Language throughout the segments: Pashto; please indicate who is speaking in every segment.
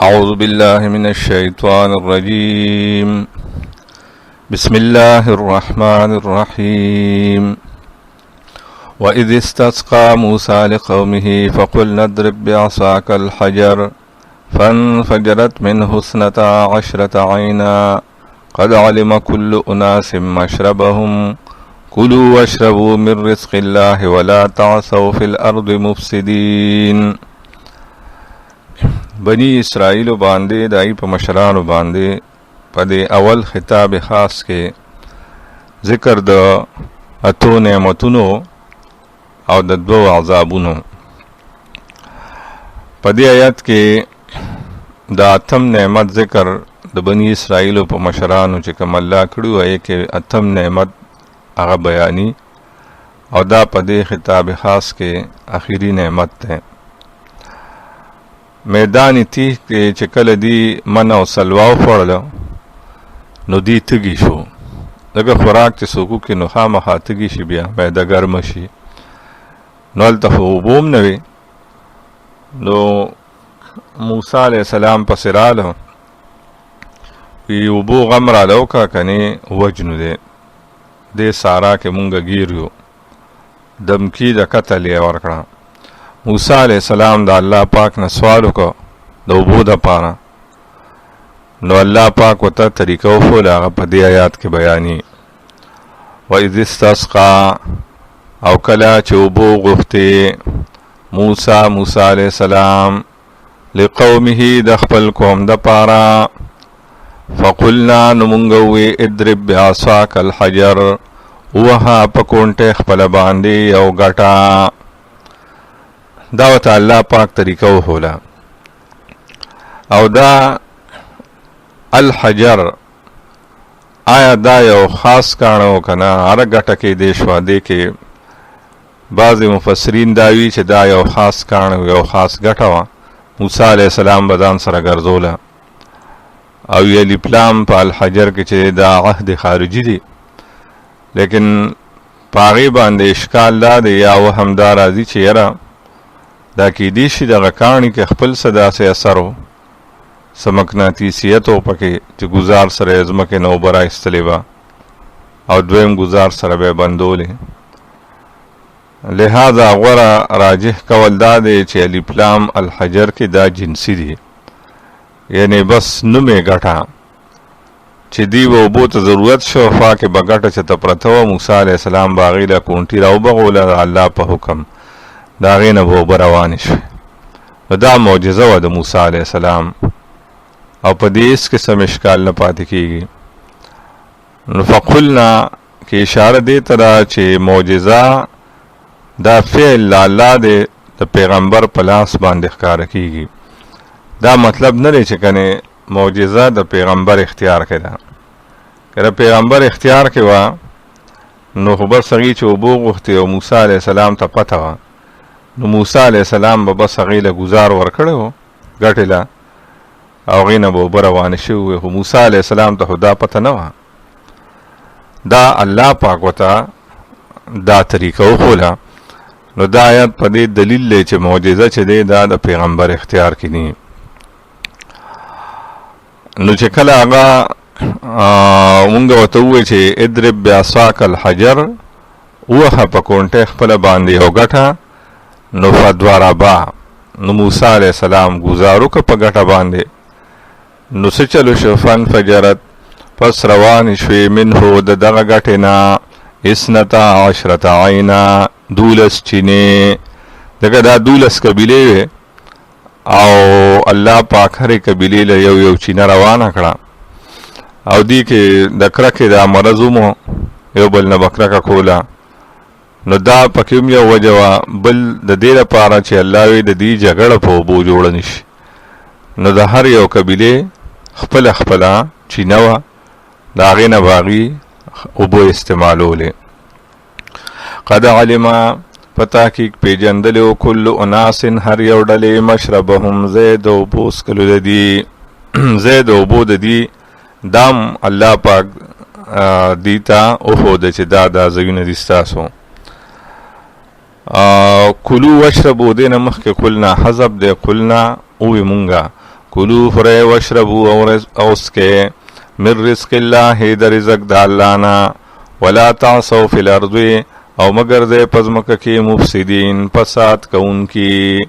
Speaker 1: أعوذ بالله من الشيطان الرجيم. بسم الله الرحمن الرحيم. وإذ استسقى موسى لقومه فقلنا اضرب بعصاك الحجر فانفجرت منه 12 عينا قد علم كل أناس مشربهم كلوا واشربوا من رزق الله ولا تعثوا في الأرض مفسدين. بنی اسرائیل باندې دای په مشرانو باندې په دې اول خطاب خاص کې ذکر د اتو نعمتونو او د دوو عذابونو. په دې آیت کې د اتم نعمت ذکر د بنی اسرائیل په مشرانو چې کوم الله کړو یې کې اتم نعمت هغه بیانی او دا په دې خطاب خاص کې اخیری نعمت ده. میدان تیح کې چې کله دی من او سلوا وخوړله نو دی تږي شو. دغه خوراک چې څوک کې نو خامخا تږي شي بیا معده ګرمه شي نو هلته خو اوبه هم نه وي. نو موسی علیه السلام پسې راله وی اوبو غم راله وکړه کنې وجنو دی دې سارا کې مونږ ګیر یو دمکی د قتل یې ورکړه. موسی علیہ السلام دا اللہ پاک نه سوال وکړو د اوبو دپاره نو الله پاک ورته طریقه وښوله هغه په دې آیات کې بیاني. وإذ استسقى او کله چې اوبو غوښتې موسی علیہ السلام لقومه د خپل قوم دپاره فقلنا نو مونږ ووې اضرب بعصاک الحجر ووهه په کونټې خپله باندې یو ګټه. دا ورته الله پاک طریقه وښوله او دا الحجر آیا دا یو خاص کاڼه و که نه هره ګټه کې دی شوه. دې کې بعضې مفسرین دا وي چې دا یو خاص کاڼه و یو خاص ګټه وه موسی علیه السلام به ځان سره ګرځوله او یې الفلام په الحجر کې چې دا عهد خارجي دی لیکن په هغې باندې اشکال دا دی یا وهم دا راځي چې یاره دا کیدی شي دغه کاڼي کې خپل څه داسې اثر و څه مقناطیسیت و پکې چې ګزار سره یې ځمکې نه اوبه راایستلې وه او دویم ګزار سره به یې بندولې. لہذا غوره راجح کول دا دی چې الفلام الحجر کې دا جنسي دی یعنی بس نوم یې ګټه چې دی به اوبو ته ضرورت شو خوا کې به ګټه چېرته پرته وه موسی علیه السلام به هغې له کونټي راوبغوله د الله په حکم د هغې نه به اوبه روانې شوې. نو دا معجزه وه د موسی علیه السلام او په دې هېڅ قسم اشکال نه پاتې کېږي. نو فقلنا کې اشاره دې ته ده چې معجزه دا فعل له الله دی د پیغمبر په لاس باندې ښکاره کېږي. دا مطلب نه دی چې کنې معجزه د پیغمبر اختیار کې ده. که د پیغمبر اختیار کې وه نو خو بس هغې چې اوبو غوښتې او موسی علیه السلام ته پته وه نو موسی علیه السلام به بس هغې له ګزار ورکړی و ګټې له او هغې نه به اوبه روانې شوې وې. خو موسی علیه السلام ته خو دا پته نه وه. دا الله پاک ورته دا طریقه وښوله. نو دا آیت په دې دلیل دی چې معجزه چې دی دا د پیغمبر اختیار کې نه. نو چې کله هغه مونږ ورته ووایو چې اضرب بعصاک الحجر ووهه په کونټۍ خپله باندې یو ګټه نو فضربا نو موسی علیه السلام ګزار وکړه په ګټه باندې نو څه چلو شو فانفجرت پس روانې شوې منهو د دغه ګټې نه 12 عینا 12 چینې. دغه دا 12 قبیلې وې او الله پاک هرې قبیلې له یو چینه روانه کړه او دې کې د کرکې دا مرض ومو یو بل نه به کرکه کوله. نو دا پکې هم یو وجه وه بل د دې لپاره چې الله وی د دې جګړه په اوبو جوړه نه شي. نو د هر یو قبیلې خپله خپله چینه وه د هغې نه به هغې اوبو استعمالولې. قد علما په تحقیق پیژندلی و کل اناس هر یو ډلې مشربهم ځای د اوبو څښلو د دي ځای د اوبو د دي دام الله پاک دې ته وښوده چې دا ځایونه دي ستاسو. کلو وشربو دین مخ کې قلنا حذب دے قلنا اوی مونگا کلو خورئ واشربو او اسکئ من رزق الله د رزق د الله نه، ولا تعصوا فی الارض او مگر دے پزمکه کې مفسدین فساد کوونکی.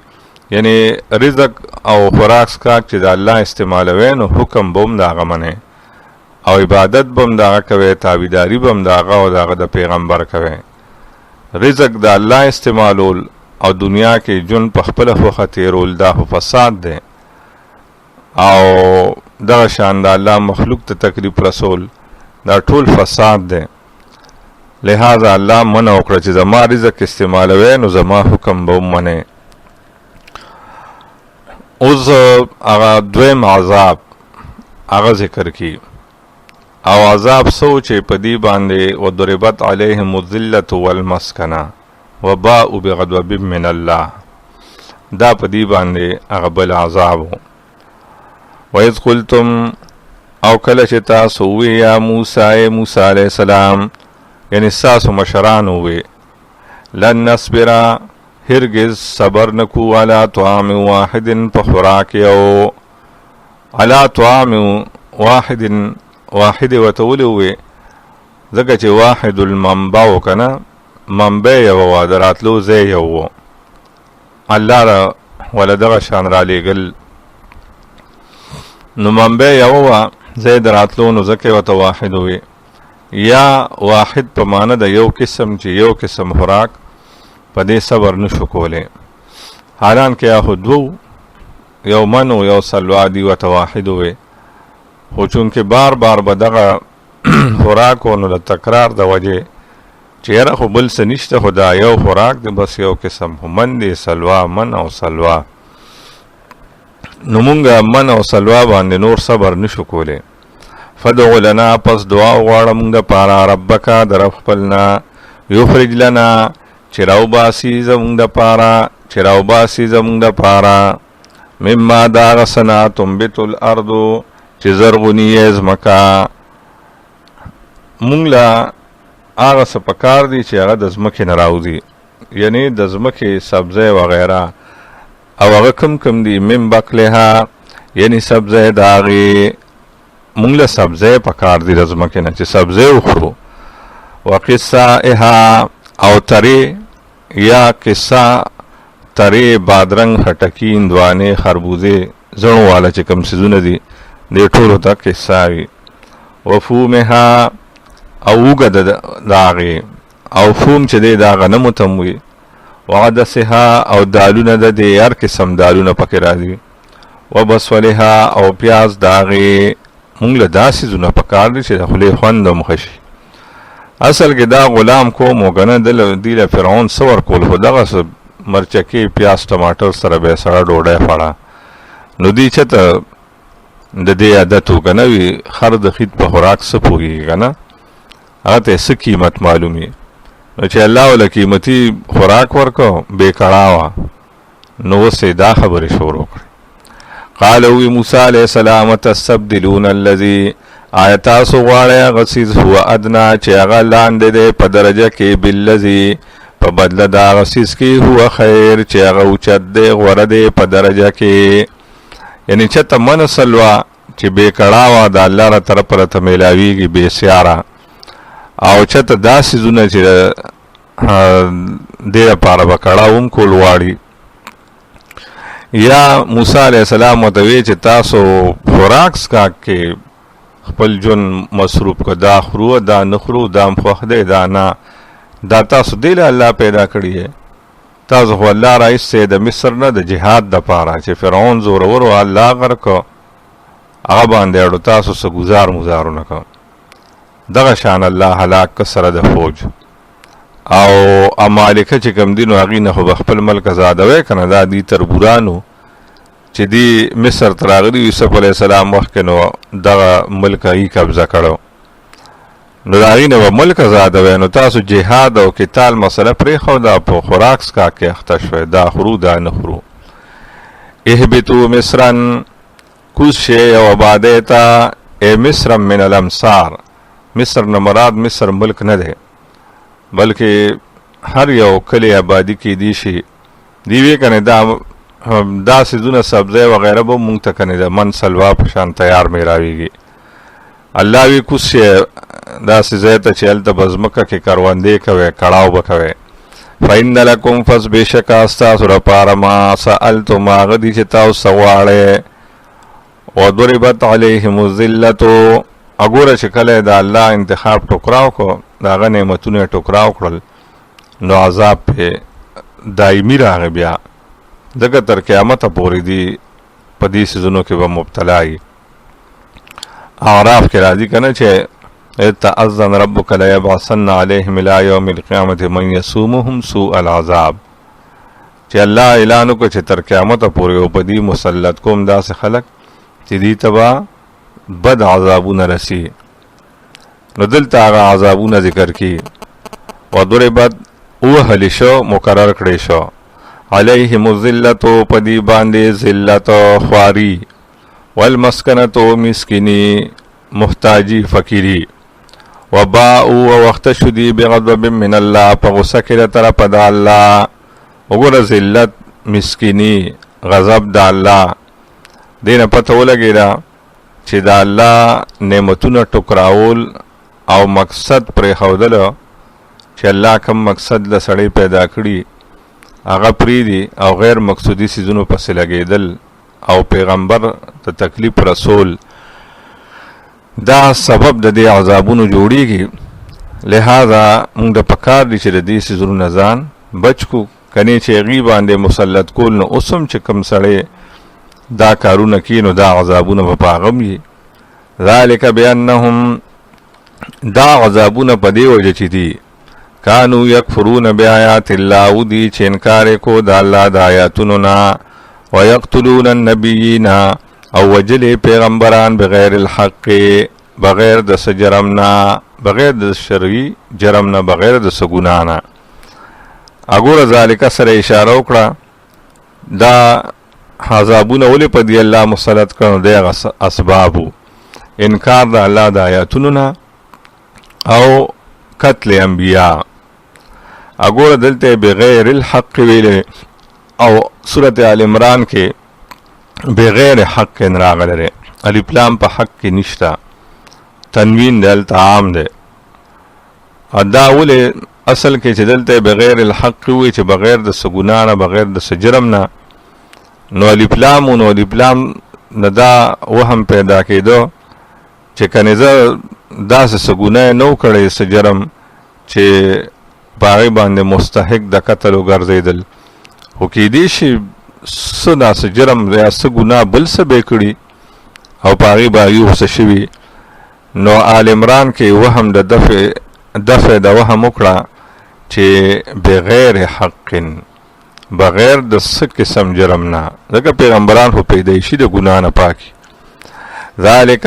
Speaker 1: یعنی رزق او خوراک سکاک چې د الله استعمالوي نو حکم بم داغه منه او عبادت بم داغه کوي، تابعداري بم داغه او داغه د پیغمبر کوي. رزق د الله استعمالول او دنیا کې جون په خپل خوخه تیرول دا فساد دی، او دغه شان د الله مخلوق ته تکلیف رسول دا ټول فساد دی. لہذا الله منع وکړه چې زما رزق استعمالوي نو زما حکم به ومنه. اوس هغه دویم عذاب هغه ذکر کی، او عذاب سو چې په دې باندې وضربت علیهم الذلة والمسکنه وباءوا بغضب من الله، دا په دې باندې هغه بل عذاب. وَإِذْ قُلْتُمْ او کله چې تاسو وی یا موسی علیہ السلام، یعنی ساسو مشران وی، لن نصبر هرگز صبر نکو علی طعام واحد په خوراک یو، علی طعام واحد وتولوی ځکه چې واحد المنبع کنه، منبع یو و دراتلو ځای یو، الله را ولدغه شان را لیږل نو منبع یو و ځای دراتلو نو ځکه ورته واحد وی. یا واحد په معنی د یو قسم چې یو قسم خوراک په دې صبر نشو کولی، حالان کې اخو دو یو منو یو سلوا دی ورته واحد وی، خو چونکې بار بار به دغه خوراکو نو د تکرار د وجې چې یاره خو بل څه نشته، خو دا یو خوراک دی بس یو قسم خو من دی سلوا، من او سلوا، نو مونږ من او سلوا باندې نور صبر نشو کولی. فدعو لنا پس دعا غواړه مونږ د پاره ربکا در خپلنا، یخرج لنا چې راوباسي زمونږ د پاره، چې راوباسي زمونږ د پاره، مما دا غسنا تنبت الارض چې زرغونی یې ځمکه. مونږ له هغه څه پکار دي چې هغه د ځمکې نه راوځي، یعنی د ځمکې سبزی وغیره، او هغه کم دي من بقلها یعنی سبزی د هغې، مونږ له سبزی پکار دي د ځمکې نه چې سبزی وخورو. وقصائها او ترې یا قصه ترې بادرنګ خټکي هندوانې خربوزې زړو والا چې کوم څیزونه دي دې ټولو ته قصه وي. وفومها او اوږه د هغې، او فوم چې دی دا غنمو ته وي. وعدسها او دالونه د دې هر قسم دالونه پکې راځي. وبسولها او پیاز د هغې، مونږ له دا څیزونه پکار دي چې د خولې خوند هم ښه شي. اصل کې دا غلام کوم و که نه دوی له فرعون څه ورکول، خو دغه مرچکې پیاز ټماټر سره به یې سړه ډوډۍ خوړه، نو دوی چېرته د دې عادت و که نه وي، خر د خید په خوراک څه پوهېږي که نه، هغه ته یې څه قیمت معلوم وي. نو چې الله وله قیمتي خوراک ورکو بې کړه وه، نو اوس یې دا خبرې شروع کړې. قال وی موسی علیہ السلام تستبدلون الذی، آیا تاسو غواړئ هغه څیز هو ادنا چې هغه لاندې دی په درجه کې، بالذي په بدله د هغه څیز کې هو خیر چې هغه اوچت دی غوره دی په درجه کې. یعنی چېرته من سلوا چې بې کړه وه د الله له طرفه راته میلاویږي بې سیاره، او چېرته دا څیزونه چې دې لپاره به کړه هم کول غواړي. یا موسی علیہ السلام ورته وی چې تاسو خوراک څښاک کې خپل ژوند مصروف که، دا خورو دا نه خورو، دا هم خوښ دی دا نه، دا تاسو دې له الله پیدا کړي یې. تاسو خو الله راایستی د مصر نه د جهاد دپاره چې فرعون زورور و الله غرق که، هغه باندې اړو تاسو څه ګزار مزار ونه که. دغه شان الله هلاک که سره د فوج. او امالکه چې کوم دي نو هغې نه خو به خپل ملک ازادوی که نه، دا دي تربورانو چې دی مصر ته راغلي یوسف علیه السلام مخکې نو دغه ملک هغې قبضه کړو، نو د هغې نه به ملک ازادوی. نو تاسو جهاد او قتال مسله پرېښوده، په خوراک څښاک کې اخته شوی، دا خورو دا نه خورو. اهبطو مصرا، کوز شئ او آبادۍ ته، ای مصر من الامصار، مصر نه مراد مصر ملک نه دی بلکې هر یو کلی آبادي کې دی شي. دی وی کنه دا دا سیزونه سبزه وغیره به مونږ ته کنه د من سلوا په شان تیار میراویږي. الله وی کوس دا سیزه ته چې هلته بزمکه کې کروندې کوي کړاو به کوي. فإن لکم فس بشک استاسو لپاره ما سألتم هغه دي چې تاسو غواړئ. وضربت علیهم الذلة اګوره چې کله د الله انتخاب ټوکراو کو د هغه نعمتونه ټوکراو کړل نو عذاب په دایمي راغی بیا دغه تر قیامت پورې دی په دې سيزونو کې به مبتلا وي. اعراف کې راځي کنه چې تأذن ربک لیبعثن علیهم الی یوم القیامة من یسومهم سوء العذاب چې الله اعلان وکړي چې تر قیامت پورې په دې مسلط کوم داسې خلک چې دې تبا بد عذابونه رسی. نو دلته هغه عذابونه ذکر کی. وضربت اوهل شو مقرر کړی شو علیهم الذلة په دې باندې ذلت خواری والمسکنة مسکینی محتاجی فقیری وباءوا وقت شدی بغضب من الله په غصه کې له طرفه د الله. وګوره ذلت مسکینی غضب د الله دینه پته ولګیدا چې د الله نعمتونه ټکراول او مقصد پرې ښودل چې الله کوم مقصد له سړی پیدا کړي هغه پریدي او غیر مقصودی سيزونو پسې لګېدل او پیغمبر ته تکلیف رسول دا سبب د دې عذابونو جوړیږي. لہذا موږ د پکار دي چې د دې سيزونو نه ځان بچ کو کني چې غي باندې مسلط کول نو اوسم چې کم سړی دا کارونه کوي نو دا عذابونه په هغه وي. ذالک بانهم دا عذابونه په دې وجه چې دي کانو یکفرون بیاات الله ودي چې انکار کو د الله د آیاتونو نه ويقتلون النبیین او وجل پیغمبران بغیر الحق بغیر د سجرم نه بغیر د شرعي جرم نه بغیر د سګنا نه. اګوره ذالک سره اشاره وکړه دا عذابونه ولې په دی الله مسلط کړو دغه اسبابو انکار د الله د آیاتونو نه او قتل انبیاء. اګوره دلته بغیر الحق ویلې او سورۃ آل عمران کې بغیر حق راغله الف لام په حق کې نشتا تنوین دلته عام ده. ادا ولې اصل کې چې دلته بغیر الحق وي چې بغیر د سګنا نه بغیر د سجرم نه نو الف لام ندا وهم پیدا کېدو چې کنيزه داسې سګونه نو کړي سجرم چې باغی باندې مستحق د قتل وګرځیدل خو کې دي شي سنا سجرم یا سګونه بل څه به کړي او باغی باغی وسه شوی. نو آل عمران کې وهم د دفع د وهم وکړه چې بغیر حق بغیر د څه قسم جرم نه ځکه پیغمبران خو پیدایشي د ګناه نه پاکي. ذالک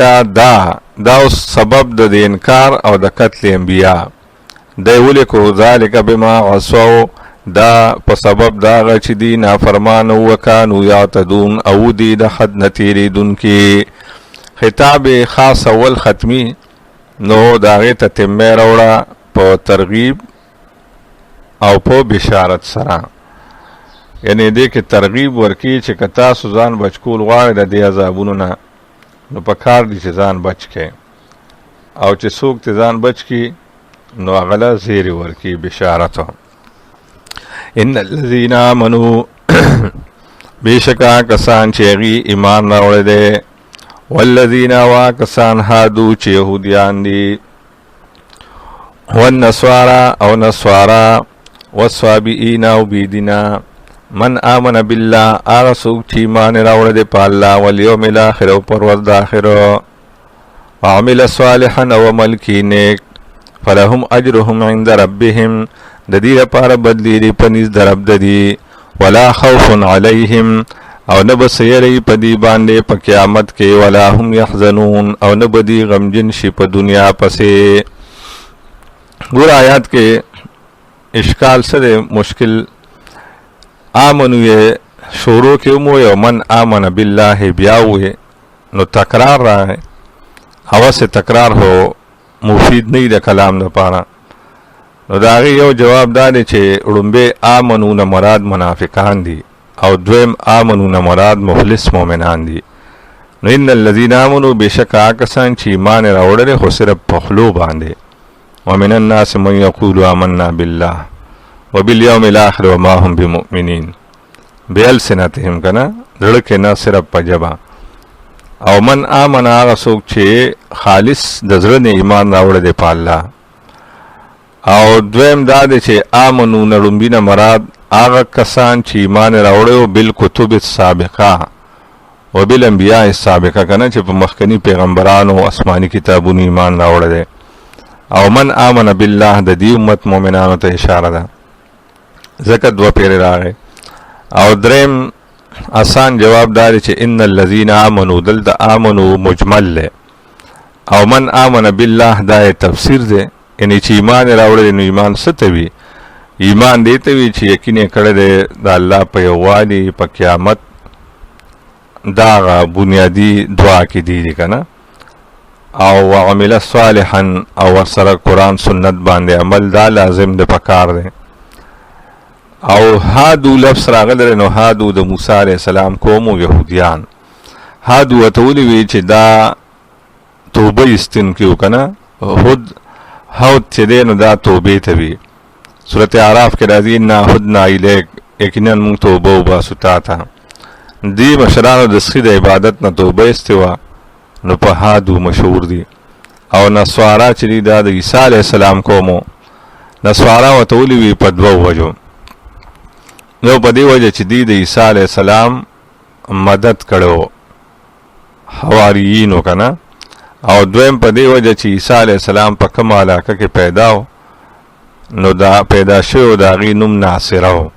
Speaker 1: دا سبب د انکار او د قتل انبیاء دی ولې کو. ذالک بما عصوا دا په سبب دا غ چې دی نافرمان او کانو یعتدون او دی د حد نتیریدون کې خطاب خاص اول ختمی نو داغه ته تمه راوړه په ترغیب او په بشارت سره یعنی دې کې ترغیب ورکی چې کتا سوزان بچکول غواړي د دې عذابونو نه نو په کار دي چې ځان بچ کې او چې څوک ته ځان بچ کی نو غلا زیر ورکی بشارت. ان الذين آمنوا بیشکا کسان چې غي ایمان راوړل دي والذین واکسان هادو چې يهوديان دي والنصارى او نصارى والصابئین او بيدنا من آمن بالله آغا سوک چی ایمان راوڑ دے پا اللہ والیوم الاخر و پرورد داخر وعمل صالحا و عمل کی نیک فلهم اجرهم عند ربهم ددی پار بدلی دی پنیز درب ددی ولا خوف علیهم او نبسیری پدی باندے پا قیامت کے ولا هم یحزنون او نبدی غمجن شی پا دنیا پسے. گور آیات کے اشکال سر مشکل آمنو یہ شروع کے امو یا من آمن باللہ بیاوے نو تکرار رہا ہے ہوا سے تکرار ہو مفید نہیں دا کلام دا پارا نو داغی یو جواب دادے چھے اڑنبے آمنو نا مراد منافقان دی او دویم آمنو نه مراد مخلص مؤمنان دي. نو ان الذين آمنوا بشک آکسان چې ایمان راوړل خو صرف په خلو باندې. ومن الناس من يقول آمنا بالله وباليوم الاخر وما هم بمؤمنين بألسنتهم کنا دړه کې نه صرف په جبا. او من آمن هغه څوک چې خالص د زړه نه ایمان راوړل دی په الله. او دویم دا دی چې آمنو نه لومبینه مراد هغه کسان چې ایمان راوړل بالکتب السابقه و بالانبیاء السابقه کنه چې په مخکنی پیغمبرانو او آسمانی کتابونو ایمان راوړل دی. او من آمن بالله د دې امت مؤمنانو ته اشاره ده ځکه دوه پیری راغی. او دریم آسان جواب دار چې ان الذين آمنوا دلته آمنوا مجمل له او من آمن بالله دا تفسیر ده. یعنی چې ایمان راوړل نو ایمان ستوي ایمان دی ته وی چې یقین کړه ده د الله په یووالي په قیامت دا بنیادی دعا کې دی کنه. او عمل صالحا او سره قرآن سنت باندې عمل دا لازم ده پکار ده. او هادو لفظ راغلی نو هادو د موسی علیہ السلام قوم او يهوديان. هادو وتولی وی چې دا توبه استن کیو کنه هود چې دینو دا توبه ته وی. سورۃ اعراف کې راځي ان هدنا الیک یقینا موږ توبه وباسو تا ته. دی مشرانو د سخی د عبادت نه توبه استوا نو په هادو مشهور دي. او نسوارا چې دا د عیسی علیہ السلام قوم نسوارا وتولی وی په دوه وجو. نو په دې وجه چې د عیسی علیہ السلام مدد کړو حواریینو کنه. او دویم په دې وجه چې عیسی علیہ السلام په کوم علاقه کې پیدا نو دا پیدا شو دا غي نوم ناصره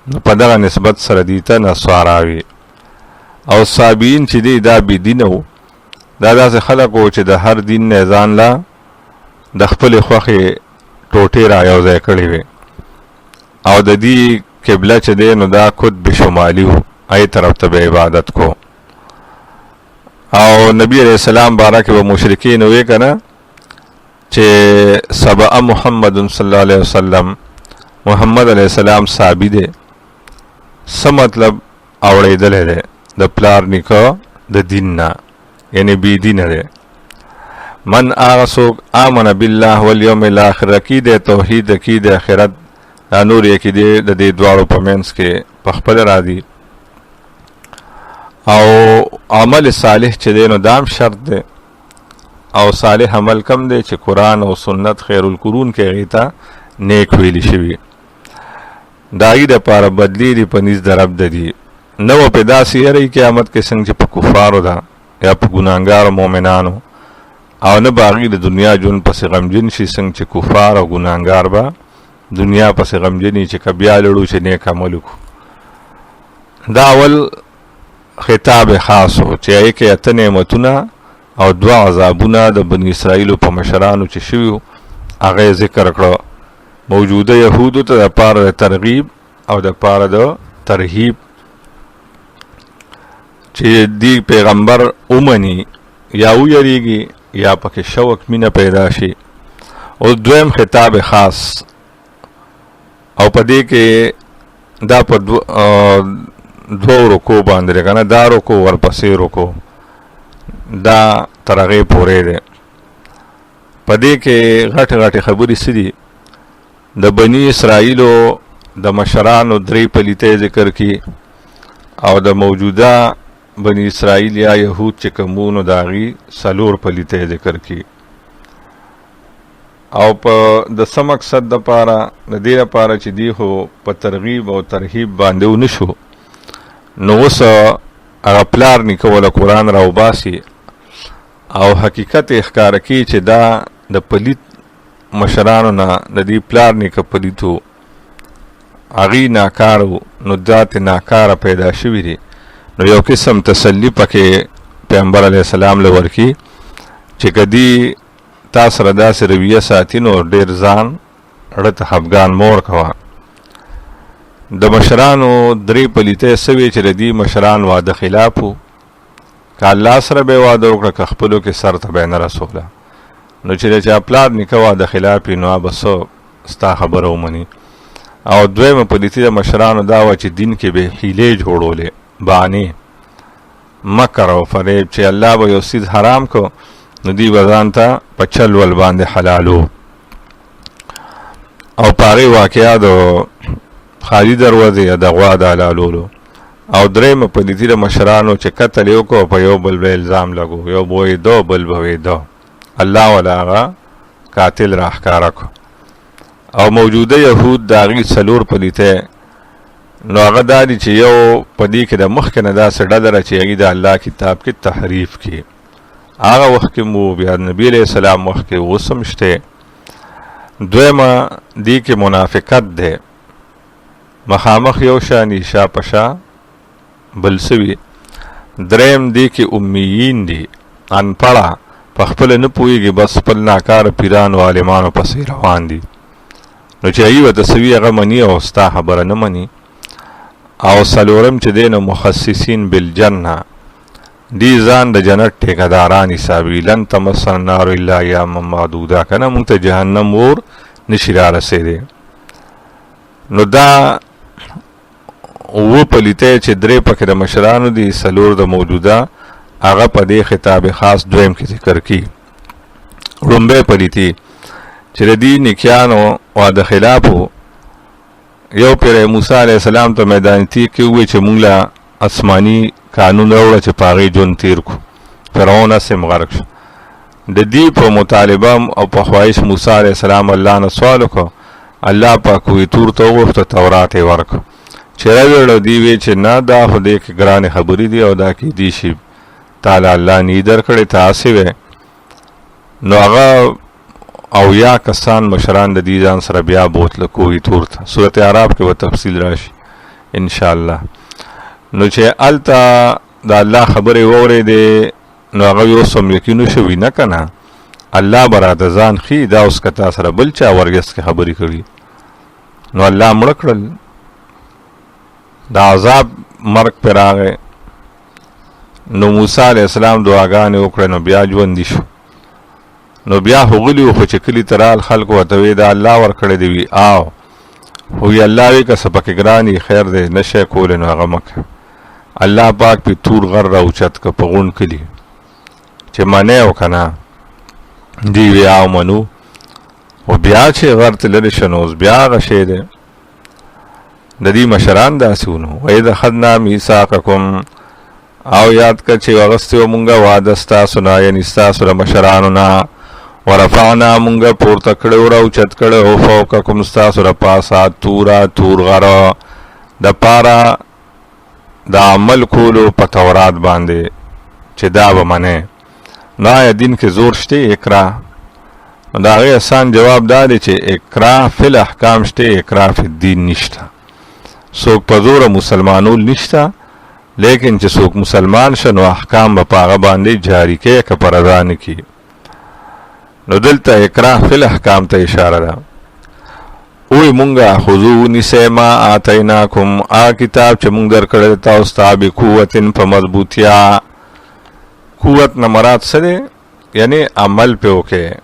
Speaker 1: نو په دغه نسبت سره دي ته نسواراوي. او صابین چې دی دا بی دینو دا داسې خلق وو چې د هر دین نه ځان لا د خپل خوخه ټوټې را یو ځای کړی وي. او د دې قبله چې دی نو دا قطب شمالی وو ای طرف ته به عبادت کو. او نبی علیہ السلام بارک و مشرکین وی کنه چې سبا محمد صلی الله علیه وسلم محمد علیہ السلام ثابت دی. څه مطلب اوریدل دی د پلار نیکو د دین نه یعنی بی دین دی. من آغسوک آمن بالله والیوم الاخر عقیده توحید عقیده آخرت دا نور عقیده د دې دواړو په منځ کې په خپل را دي. او عمل صالح چې دی نو دام شرط دی. او صالح عمل کم دی چې قرآن او سنت خیر القرون کې غیتا نیک ویلی شوی داغی د پاره بدلی دی په نيز درب دی. نو پیدا سیری قیامت کې څنګه چې په کفارو دا یا په ګناګار مؤمنانو او نه باغی د دنیا جون پس غمجن شي څنګه چې کفار او ګناګار با دنیا پس غمجنی چې کبیا لړو چې نیک عمل کو. دا اول خطاب خاص او چې یې کې اته نعمتونه او دوا عذابونه د بنی اسرائیل په مشرانو چې شوی هغه ذکر کړو. موجوده يهودو ته د پاره ترغیب او د پاره د ترهیب چې دی پیغمبر اومني یا ویریږي یا پکې شوق مینه پیدا شي. او دویم خطاب خاص او پدې کې دا په دو رکو باندې کنه دا رکو ورپسې رکو دا ترغه پورې ده. پدې کې غټ غټ خبرې سدي د بنی اسرائیلو د مشرانو درې پلیته ذکر کی او د موجوده بنی اسرائیل یا یهود چې کومونو داغي سلور پلیته ذکر کی. او په د سم مقصد د پاره د دې لپاره چې دی هو په ترغیب او ترهیب باندې ونشو نو وس هغه پلار نیکول قرآن راو باسي او حقیقت اخکار کی چې دا د پلیت مشرانو نه د دې پلار نیک پلیتو اغي ناکارو نو ذات ناکاره پیدا شوی دی. نو یو قسم تسلی پکې پیغمبر علیہ السلام له ورکی چې کدی تاسو را داسې رویه ساتي نو ډیر ځان اړه افغان مور کوا. د مشرانو درې پلیته سوي چې ردی مشران واده خلافو که الله سره به واده وکړه خپلو کې سر ته به نه رسوله نو چې چا پلار نکوا د خلاف نو بسو ستا خبره ومني او دویمه پلیتی د مشرانو دا وه چې دین کې به حیلې جوړولې، بانې، مکر او فریب، چې الله به یو څیز حرام کو نو دی به ځان ته په چل ول باندې حلالو. او په هغې واقعه د خالي دروازې یا د غوا د حلالولو. او درېیمه پلیتي د مشرانو چې قتل یې وکړو په یو بل به الزام لګو، یو به ویده بل به ویده، الله ولا هغه قاتل را ښکاره کړو. او موجوده یهود د هغې څلور پلیتی نو هغه دا دي چې یو په دې کې د مخکې نه داسې ډله ده چې هغې د الله کتاب کې تحریف کړي، هغه وخت کې مو بیا نبي علیه السلام وخت کې اوس هم شته. دویمه دې کې منافقت دی، مخامخ یو شاني شا په شا بل سوي. دریم دې کې امیین دي، انپړه، په خپله نه پوهېږي، بس خپل ناکاره پیرانو عالمانو پسې روان دي. نو چې هغوی ورته سوي هغه مني او ستا خبره نه مني. او څلورم چې دی نو مخصصین بالجنه، دی ځان د جنت ټیکهداران حسابوي. لن تمسنا النار الا ایاما معدوده، که نه مونږ ته جهنم اور نشي را رسېدی. نو دا اووه پلیتی چې درې پکې د مشرانو دي، څلور د موجوده، هغه په دې خطاب خاص دویم کې ذکر کی. لومبی پلیتی چې د دې نیکیانو واده خلافو، یو پیر موسی علیه السلام ته میدان تیغ کې ووایي چې مونږ له آسماني قانون راوړه چې په هغې ژوند تیر کړو. فرعون هسې غرق شو. د دې په مطالبه او په خواهش موسی علیه السلام الله نه سوال وکړو. الله پاک کوی تور ته وغوښته، تورات یې ورکړو. چې راویړو دی وی چې نه دا خو دې کې ګرانې خبرې دي او دا کیدی شي تعالی الله نه در کړی ته هسې وی. نو هغه او یا کسان مشران د دې ځان سره بیا بوتله کوی تور ته. صورت اعراف کې به تفصیل راشي انشاءالله. نو چې هلته د الله خبرې واورېدې نو هغه اوس هم یقین شوي نه که نه الله به راته ځان ښي، دا اوس که تا سره بل چا ورګس کې خبرې کړي. نو الله مړه کړل، د عذاب مرګ پرې راغی. نو موسی علیه السلام دعاګانې وکړې نو بیا ژوندي شو. نو بیا هغلي وو خو چې کلي ته رال خلکو ورته وی دا الله ورکړی دی وي آو خو یې الله وی که څه پکې ګران خیر دی نه شی کولی نو هغه مه کوه. الله پاک پې تور غر راوچت که په غونډ کلي چې منی و که نه دی وی آو منو. خو بیا چې غر ته لرې شه نو اوس بیا هغه شی دی. د دې مشران داسې ونو. وإذ أخذنا میثاقکم، او یاد که چې اغستې و مونږه واده ستاسو نه، یعنې ستاسو د مشرانو نه. ورفعنا مونږه پورته کړی راوچت کړی فوقکم ستاسو د پاسه توره تور غره د پاره د عمل کولو په تورات باندې چې دا به منې. نو آیا دین کې زور شته اکراه؟ نو د هغې آسان جواب دا دی چې اکراه فی الاحکام شته، اکراه فی الدین نشته. څوک په زوره مسلمانول نشته، لیکن چې څوک مسلمان شه نو احکام به په هغه باندې جاری کوي که په رضا نه کړي. نو دلته اکراه فی الاحکام ته اشاره ده. اوی مونږه خذو ونیسئ ما آتیناکم، هغه کتاب چې مونږ درکړی تاسو ته بقوتن په مضبوطیا. قوت نه مراد څه دی؟ یعنې عمل پې وکړئ.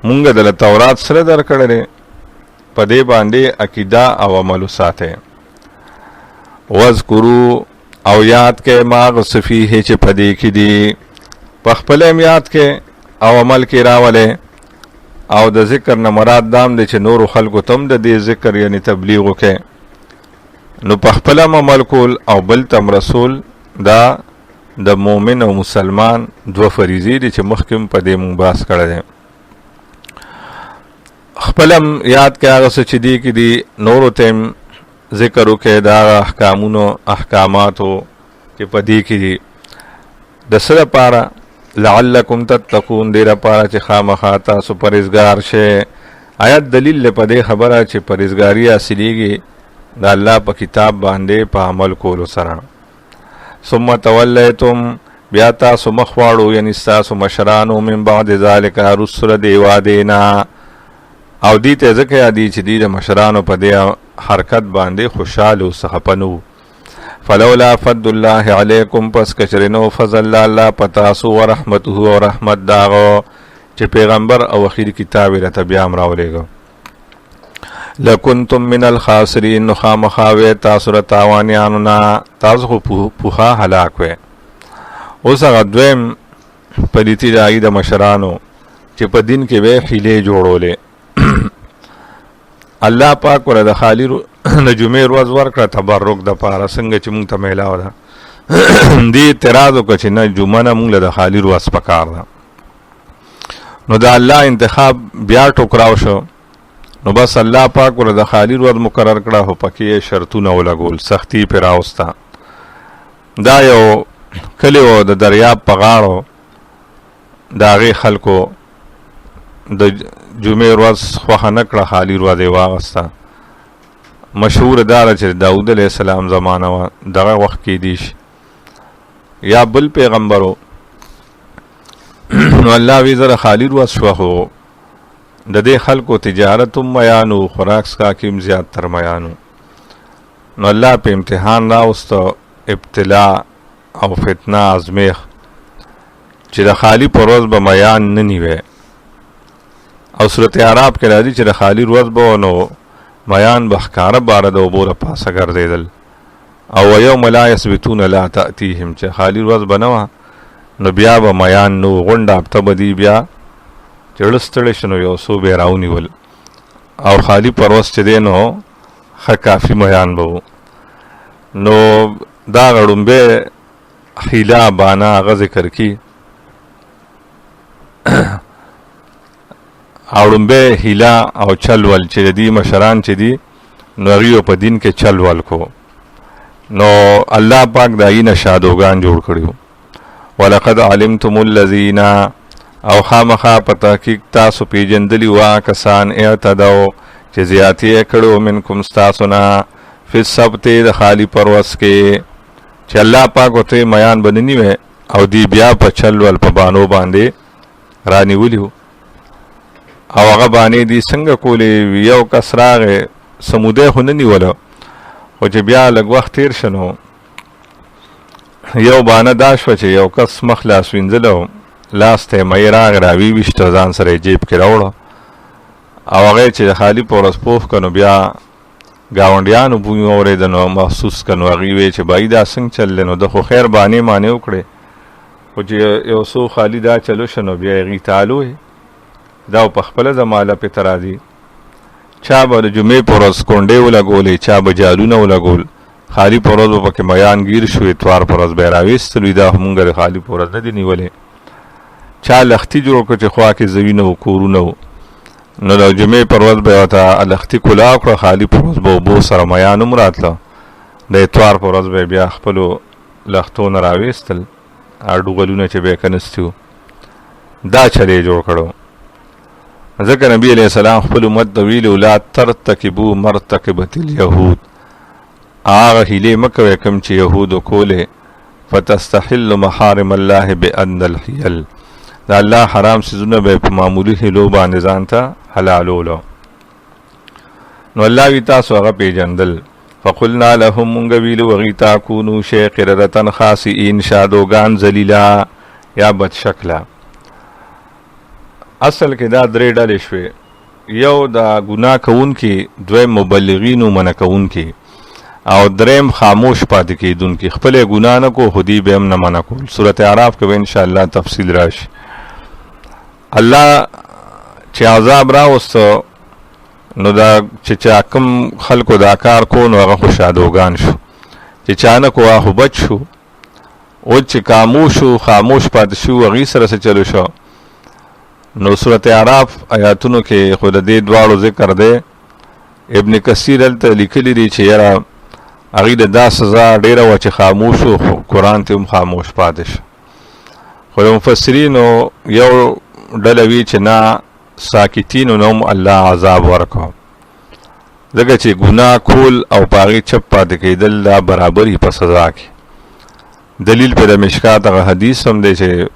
Speaker 1: مونږ دله تورات سره درکړی دی، په دې باندې عقیده او عمل وساتئ. وذکرو، او یاد کې ما غصفیه چې په دې کې دي، په خپل هم یاد کې او عمل کې راولې. او د ذکر نه مراد دام دی چې نورو خلکو تم د دې ذکر یعنی تبلیغ وکړي. نو په خپل هم عمل کول او بل تم رسول، دا د مؤمن او مسلمان دوه فریضې دي چې مخکې په دې مونږ بحث کړی دی. خپل هم یاد کې هغه څه چې دي کې دي، نورو ته هم ذکر وکړي دا احکامونو احکاماتو چې په دې کې دي. د څه دپاره؟ لعلکم تتقون، دې دپاره چې خامخا تاسو پرهیزګار شئ. آیت دلیل دی په دې خبره چې پرهیزګاري حاصلېږي د الله په کتاب باندې په عمل کولو سره. ثم تولیتم، بیا تاسو مخ واړو، یعنې ستاسو مشرانو، من بعد ذلک، رسل دې وعدې نه. او دې ته ځکه یادي چې دې د مشرانو په دې حرکت باندې خوشحال او خفه نه وو. فلولا فضل الله علیکم، پس کچرنو فضل الله پتاسو و رحمته و رحمت داغو چې پیغمبر او اخیر کتاب رته بیا هم راولېږه. لکنتم من الخاسرین نو خامخاوی تاسو را تاوانیانو نا تاسو خو پوخا هلاک وی. اوس هغه دویم پلیتی داغي د مشرانو چې په دین کې به حیلې جوړولې. الله پاک ور د خالی د جمعې ورځ ورکړه تبرک د پاره څنګه چې مونږ ته میلاو ده. دې اعتراض وکړه چې نه جمعه نه مونږ له د خالی ورځ پکار ده. نو د الله انتخاب بیا ټوکراو شو. نو بس الله پاک ور د خالی ورځ مقرر کړه، هو پکې شرطونه ولګول، سختی پر راوستا. دا یو کلی و د دریاب په غاړو د هغې خلکو د جمعې ورځ خوښه نه کړه، خالي ورځ یې واغسته. مشهوره دا ده چې داود علیه السلام زمانه وه، دغه وخت کیدی شي یا بل پیغمبر و. نو الله وی زره خالي ورځ شوه، خو د دې خلکو تجارت هم میانو، خوراک څښاک هم زیات تر میانو. نو الله په امتحان راوسته، ابتلا او فتنه ازمیخ چې د خالی په ورځ به میان نه نیوي. او صورت اعراف کې راځي چې د خالی ورځ به نو میان به ښکاره باره د اوبو له پاسه ګرځېدل. او یوم لا یثبتون لا تأتیهم چې خالی ورځ به نه وه نو بیا به میان نو غونډه هفته به دی بیا چې ړه ستړی شي نو یو څو به یې راونیول. او خالی په ورځ چې دی نو ښه کافي میان به و. نو دا غړومبی حیله بانا هغه ذکر کی اړومبی حیله او چلول چې د دې مشران چې دي نو هغوی په دین کې چلول کو. نو الله پاک د هغې نه شادوګان جوړ کړي. ولقد علمتم الذین او خامخا په تحقیق تاسو پیژندلي وا کسان اعتدوا چې زیاتې یې کړو منکم ستاسو نه فی السبت د خالی پر ورځ کې چې الله پاک ورته میان به نه نیوی او دی بیا په چلول په بانو باندې رانیولي وو. او هغه بانې دي څنګه کولې؟ یو کس راغی سمودی خو نه نیوله، خو چې بیا لږ وخت تېر شه نو یو بانه دا شوه چې یو کس مخ لاس وینځله، لاس ته یې مۍ راغی راویویشته، ځان سره یې جیب کې راوړه. او هغه چې د خالي په ورځ پوخ که نو بیا ګاونډیانو بوی واورېده نو محسوس که نو هغوی ویې چې بایي دا څنګه چل دی؟ نو ده خو خیر بانې مانې وکړې، خو چې یو څو خالي دا چلو شه نو بیا یې هغوی ته الوې. دا په خپله زماله پې ته راځي. چا به د جمعې په ورځ کونډې ولګولې، چا به جالونه ولګول. خالي په ورځ به پکې میان ګیر شو، اتوار په ورځ به یې راویستلوي. دا مونږ د خالي په ورځ نه دي نیولې. چا لختي جوړ کړه چې خوا کې زوینه و کورونه و، نو د جمعې پر ورځ به یې ورته لختي کلا وکړه، خالي په ورځ به اوبو سره میان هم راتله. د اتوار په ورځ به یې بیا خپلو لختو نه راویستل، اډوغلونه چې به یې کنستي وو. دا چل یې جوړ کړو. ځکه نبی علیہ السلام خپل امت ته ویلي لا ترتکبو مرتکبت الیهود، هغه هیلې مه کوئ کوم چې یهودو کولې. فتستحل محارم الله بأن الحیل، د الله حرام څیزونه به یې په معمولي هیلو باندې ځان ته حلالولو. نو الله وی تاسو هغه پیژندل. فقلنا لهم مونږ ویلو هغوی ته کونو شی قردة خاسئین، شادوګان ذلیله یا بدشکله. اصل کې دا درې ډلې شوې. یو د ګناه کوونکي، دویم مبلغین و منع کوونکي، او دریم خاموش پاتې کېدونکي. خپل ګناه نه کو، خو دوی به هم نه منع کول. صورت اعراف کې به انشاءالله تفصیل راشي. الله چې عذاب راوسته نو دا چې چا کوم خلکو دا کار کو نو هغه خو شادوګان شو، چې چا نه کو هغه بچ شو. او چې خاموش پاتې شو هغوی سره څه چلو شو. نو صورت اعراف آیاتونو کې خو د دې دواړو ذکر دی. ابن کثیر هلته لیکلی دی چې یاره هغوی د دا سزا ډېره وه چې خاموش و، خو قرآن ته هم خاموش پاتې شو. خو د مفسرینو یو ډله وی چې نه، ساکتینو نه هم الله عذاب ورکړو، ځکه چې ګناه کول او په هغې چپ پاتې کېدل دا برابري په سزا کې. دلیل پې د مشکات هغه حدیث هم دی چې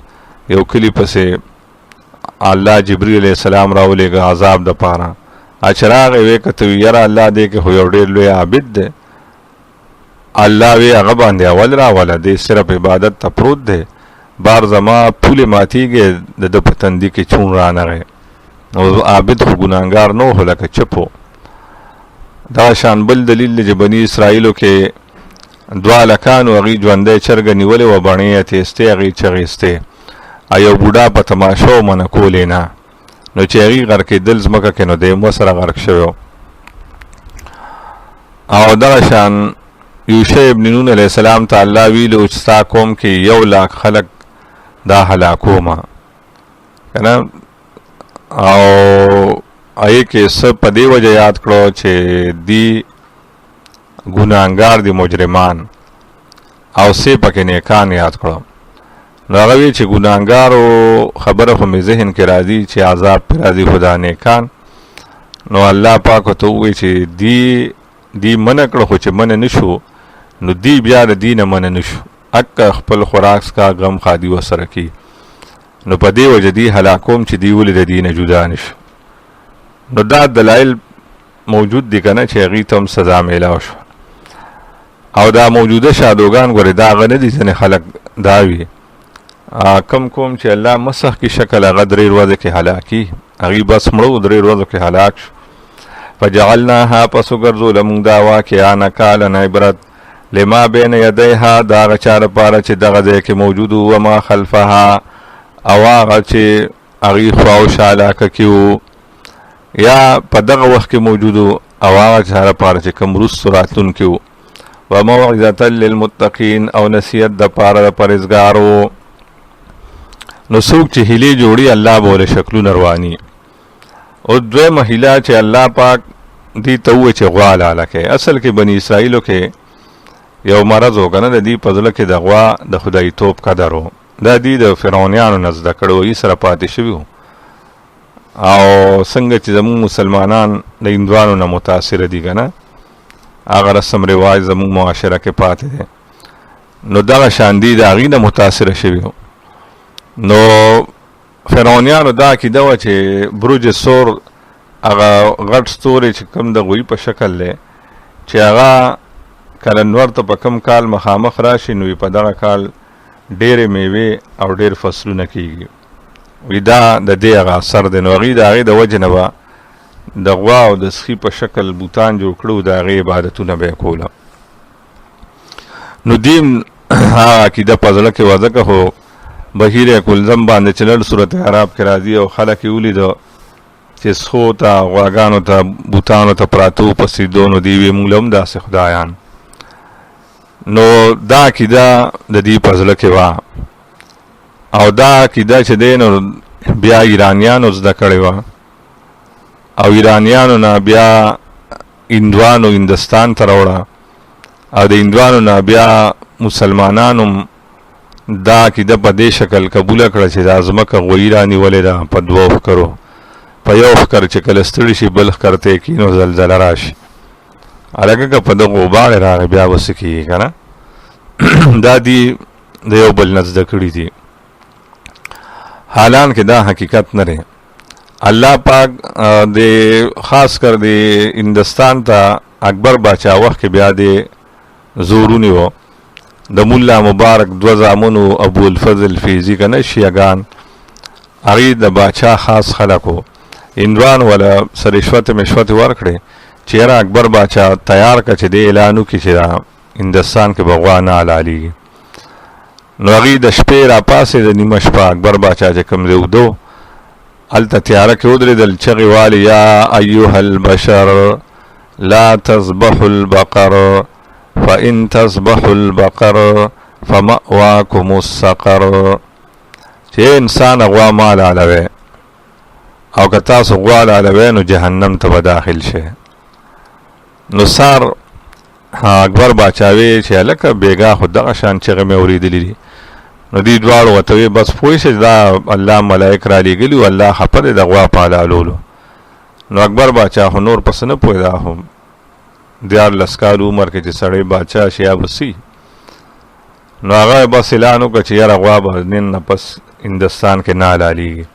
Speaker 1: یو کلي پسې الله جبریل علیہ السلام راولېږه عذاب د پاره. چې راغی ویې کته وي یاره الله دې کې خو یو ډېر لوی عابد دی. الله وی هغه باندې اول راوله، دی صرف عبادت ته پروت دی. بار زما پولې ماتیږي د ده په تندي کې چون رانغی. او عابد خو ګناهګار نه و، خو لکه چپ و. دا شان بل دلیل چې بنی اسرائیلو کې دوه لکانو هغې ژوندی چرګه نیولې وه، بڼې یې تیستې، هغې چغېستې، یو بوډا په تماشا منع کولې نه، نو چې هغې غرق کېدل ځمکه کې، نو دی هم ورسره غرق شوی. او دغه شان یوشع ابن نون علیه السلام ته الله ویلو چې ستا قوم کې 1,00,000 خلک دا هلاکومه که نه، او هغې کې څه په دې وجه یاد کړو چې دی ګناهګار دي مجرمان، او څه پکې نیکان یاد کړو. نو هغه وی چې ګناهګارو خبره خو مې ذهن کې راځي چې عذاب پرې راځي، خو دا نیکان. نو الله پاک ورته ووایي چې دی منع کړه، خو چې منع نه شو نو دی بیا د دې نه منع نه شو، اکه خپل خوراک څکا غم خادي ورسره کي، نو په دې وجه دی هلاکوم چې دی ولې د دې نه جدا نه شو. نو دا دلایل موجود دي که نه چې هغې ته هم سزا میلاو شو. او دا موجوده شادوګان ګورې دا هغه نه دي ځینې خلک دا وي کم کوم چې الله مسخ کی شکل هغه 3 ورځې کې هلاکي، هغې بس مړو 3 ورځو کې هلاک شو. فجعلناها پس وګرځو لمونږ دا واقعه نکالا عبرت لما بین یدیها دا هغه چا لپاره چې دغه ځای کې موجود و، وما خلفها او هغه چې هغې خوا او شا علاقه کې و، یا په دغه وخت کې موجود و، او هغه چا لپاره چې کوم وروستو راتلونکي و، وموعظة للمتقین او نصیحت د پاره د پرهیزګارو. نو څوک چې هیلې جوړي الله به ورې شکلونه رواني. او دویمه هیله چې الله پاک دې ته ووایي چې غوا حلاله کړئ. اصل کې بني اسرائیلو کې یو مرض و که نه، د دې په زړه کې د غوا د خدایتوب قدر و، دا دې د فرعونیانو نه زده کړی و، یې سره پاتې شوي و. او څنګه چې زموږ مسلمانان د هندوانو نه متاثره دي که نه، هغه رسم رواج زموږ معاشره کې پاتې دی، نو دغه شان دي د هغې نه متاثره شوي و. نو فرعونیانو دا عقیده وه چې برج سور هغه غټ ستوری چې کوم د غوی په شکل دی، چې هغه کله نور ته په کم کال مخامخ راشي نو په دغه کال ډېرې میوې او ډېر فصلونه کېږي. وی دا د دې هغه اثر دی. نو هغې د هغې د وجې نه به د غوا او د سخي په شکل بوتان جوړ کړو، د هغې عبادتونه به یې کوله. نو دیم هغه عقیده په زړه کې وه، ځکه خو بهیر کلزم باندې چلل صورت عرب کې راځي، او خلک یې ولیده چې سخو ته غواګانو ته بوتانو ته پراته په سجدو، نو دوی ویې موږ له هم داسې خدایان. نو دا عقیده د دې په زړه کې وه، او دا عقیده چې دی نو بیا ایرانیانو زده کړې وه، او ایرانیانو نه بیا هندوانو هندستان ته راوړه، او د هندوانو نه بیا مسلمانانو دا عقیده په دې شکل قبوله کړه چې دا ځمکه غویي رانیولې ده په 2 ښکرو، په یو ښکر چې کله ستړي شي بل ښکر ته یې کښي نو زلزله راشي. هلکه که په دغه غوباړې راغی بیا به څه کېږي که نه. دا دي د یو بل نه زده کړي دي، حالان کې دا حقیقت نه دی. الله پاک د خاص کر د هندستان ته اکبر باچا وخت کې بیا د زورونی و، د مولا مبارک 2 زامنو ابو الفضل فیضی که نه شیعګان، هغې د باچا خاص خلک و، هندوانو وله څه رشوت مشوت ورکړې چې یاره اکبر باچا تیار که چې د اعلان وکړي چې دا هندستان کې به غوا نه حلالېږي. نو هغې د شپې راپاسې د نیمه شپه اکبر باچا چې کوم ځای ودو، هلته تیاره کې ودرېدل، چغې والې یا ایها البشر لا تذبحوا البقر فإن تذبحوا البقر فمأواكم السقر، چې انسان غوا ما حلالوئ، او که تاسو غوا حلالوئ نو جهنم ته به داخل شئ. نو سار اکبر باچا وی چې هلکه بېګا خو دغه شان چغې مې اورېدلي دي. نو دې دواړو ورته وی بس پوه شئ دا الله ملایک را لېږلي و، الله خفه دی د غوا په حلالولو. نو اکبر باچا خو نور پس نه پوهېده، خو 14 کال عمر کې چې سړی باچا شي یا به سي، نو هغه بس اعلان وکړه چې یاره غوا به نن نه پس هندستان کې نه حلالېږي.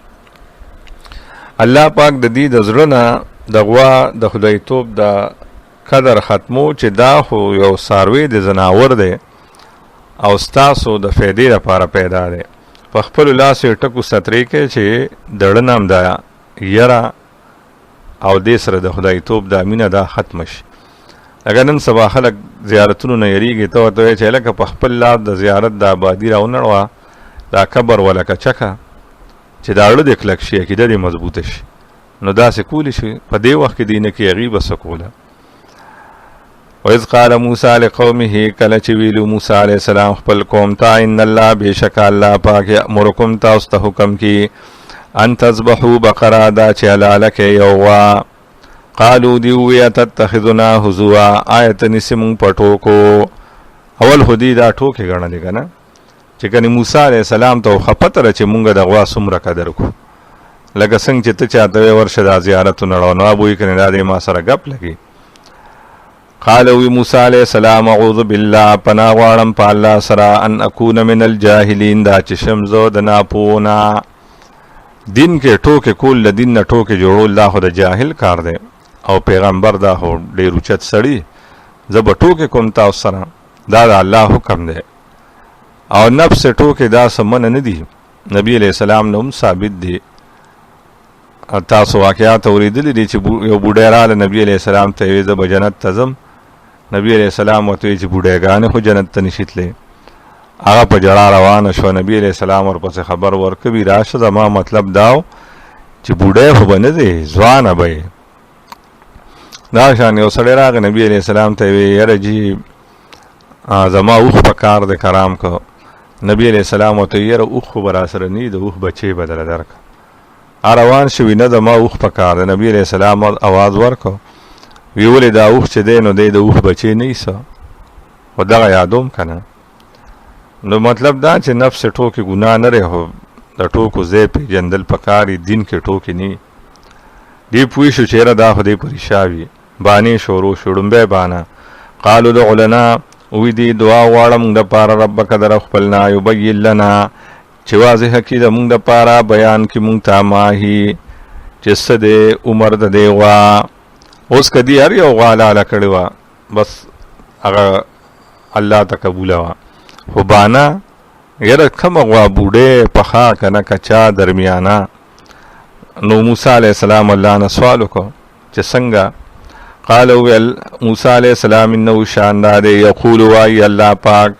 Speaker 1: الله پاک د دې د زړه نه د غوا د خدایتوب د قدر ختمو چې دا خو یو څاروی د ځناور دی او ستاسو د فایدې لپاره پیدا دی. په خپلو لاسو یې ټکو سترې کوي چې د ړه نه هم د یره او دې سره د خدایتوب دا مینه دا ختمه شي. لکه نن سبا خلک زیارتونو نه یریږي، ته ورته وایې چې هلکه په خپل لار د زیارت د آبادي راونړوه، دا قبر ولکه چکه چې دا اړه دې کلک شي، عقیده دې مضبوطه شي. نو داسې کولی شي. په دې وخت کې دې نه کې هغې به څه کوله. وإذ قال موسی لقومه، کله چې ویلو موسی علیه السلام خپل قوم ته، ان الله بېشکه الله پاک یأمرکم تاسو ته حکم کی ان تذبحوا بقره، دا چې حلاله کړئ یو غوا. قالو دی وویل اتتخذنا هزوا، آیا ته نیسې مونږ په ټوکو. اول خو دې دا ټوکې ګڼلې که نه، چې کنې موسی علیه السلام ته خفه تره چې مونږ د غوا څومره قدر کړو. لکه څنګه چې ته چاته وایې ورشه دا زیارت ونړوه، نو اب وایي کنې دا دې ما سره ګپ لګي. قال وی موسی علیہ السلام اعوذ بالله، پناه غواړم په الله سره، ان اکون من الجاهلین، دا چې شم زه د ناپوهونه. دین کې ټوکې کول، د دین نه ټوکې جوړول، دا خو د جاهل کار دی. او پیغمبر دا خو ډېر اوچت سړي، زه به ټوکې کوم تاسو سره، دا د الله حکم دی. او نفس ټوکې دا څه منع نه دي، نبی علیہ السلام نه هم ثابت دي. تاسو واقعات اورېدلي دي چې یو بوډۍ راله نبی علیہ السلام ته ویې زه به جنت ته ځم. نبی علیہ السلام ورته ویې چې بوډۍ خو جنت ته نشي تللی. هغه په ژړا روانه شوه. نبی علیہ السلام ورپسې خبر ورکوي، راشه زما مطلب دا و چې بوډۍ خو به نه دی، ځوانه به یې. دا شان یو سړی راغی نبی علیہ السلام ته ویې یاره جي زما اوښ په کار دی کرام که. نبی علیہ السلام ورته یاره اوښ خو به راسره نه وي، د اوښ بچې به درله درکړه. روان شوي نه زما اوښ په کار دی. نبی علیہ السلام اواز ورکړ، وی ولې دا اوښ چې دی نو دی د اوښ بچې نه وي څه، خو دغه یادوم که نه. نو مطلب دا چې نفس ټوکې ګناه نه دی، خو د ټوکو ځای پېژندل پکار دي، دین کې ټوکې نه وي. دی پوه شو چې یاره دا خو دی په رښتیا وي. بانې شروع شو، ړومبی بانه. قالو ادع لنا، وی دی دعا غواړه مونږ دپاره ربک د رب خپلنا، یبین لنا، چې واضح کړي د مونږ دپاره، بیان کړي مونږ ته ماهي چې څه دی عمر د دې غوا. اوس که دې هر یو غوا لاله کړې وه، بس هغه الله ته قبوله وه. خو بانه یاره کمه غوا، بوډۍ پخه که نه کچا درمیانه. نو موسی علیہ السلام الله نه سوال وکړو چې څنګه. قال ویل موسی علیہ السلام انه شاندار یقول، وایي الله پاک،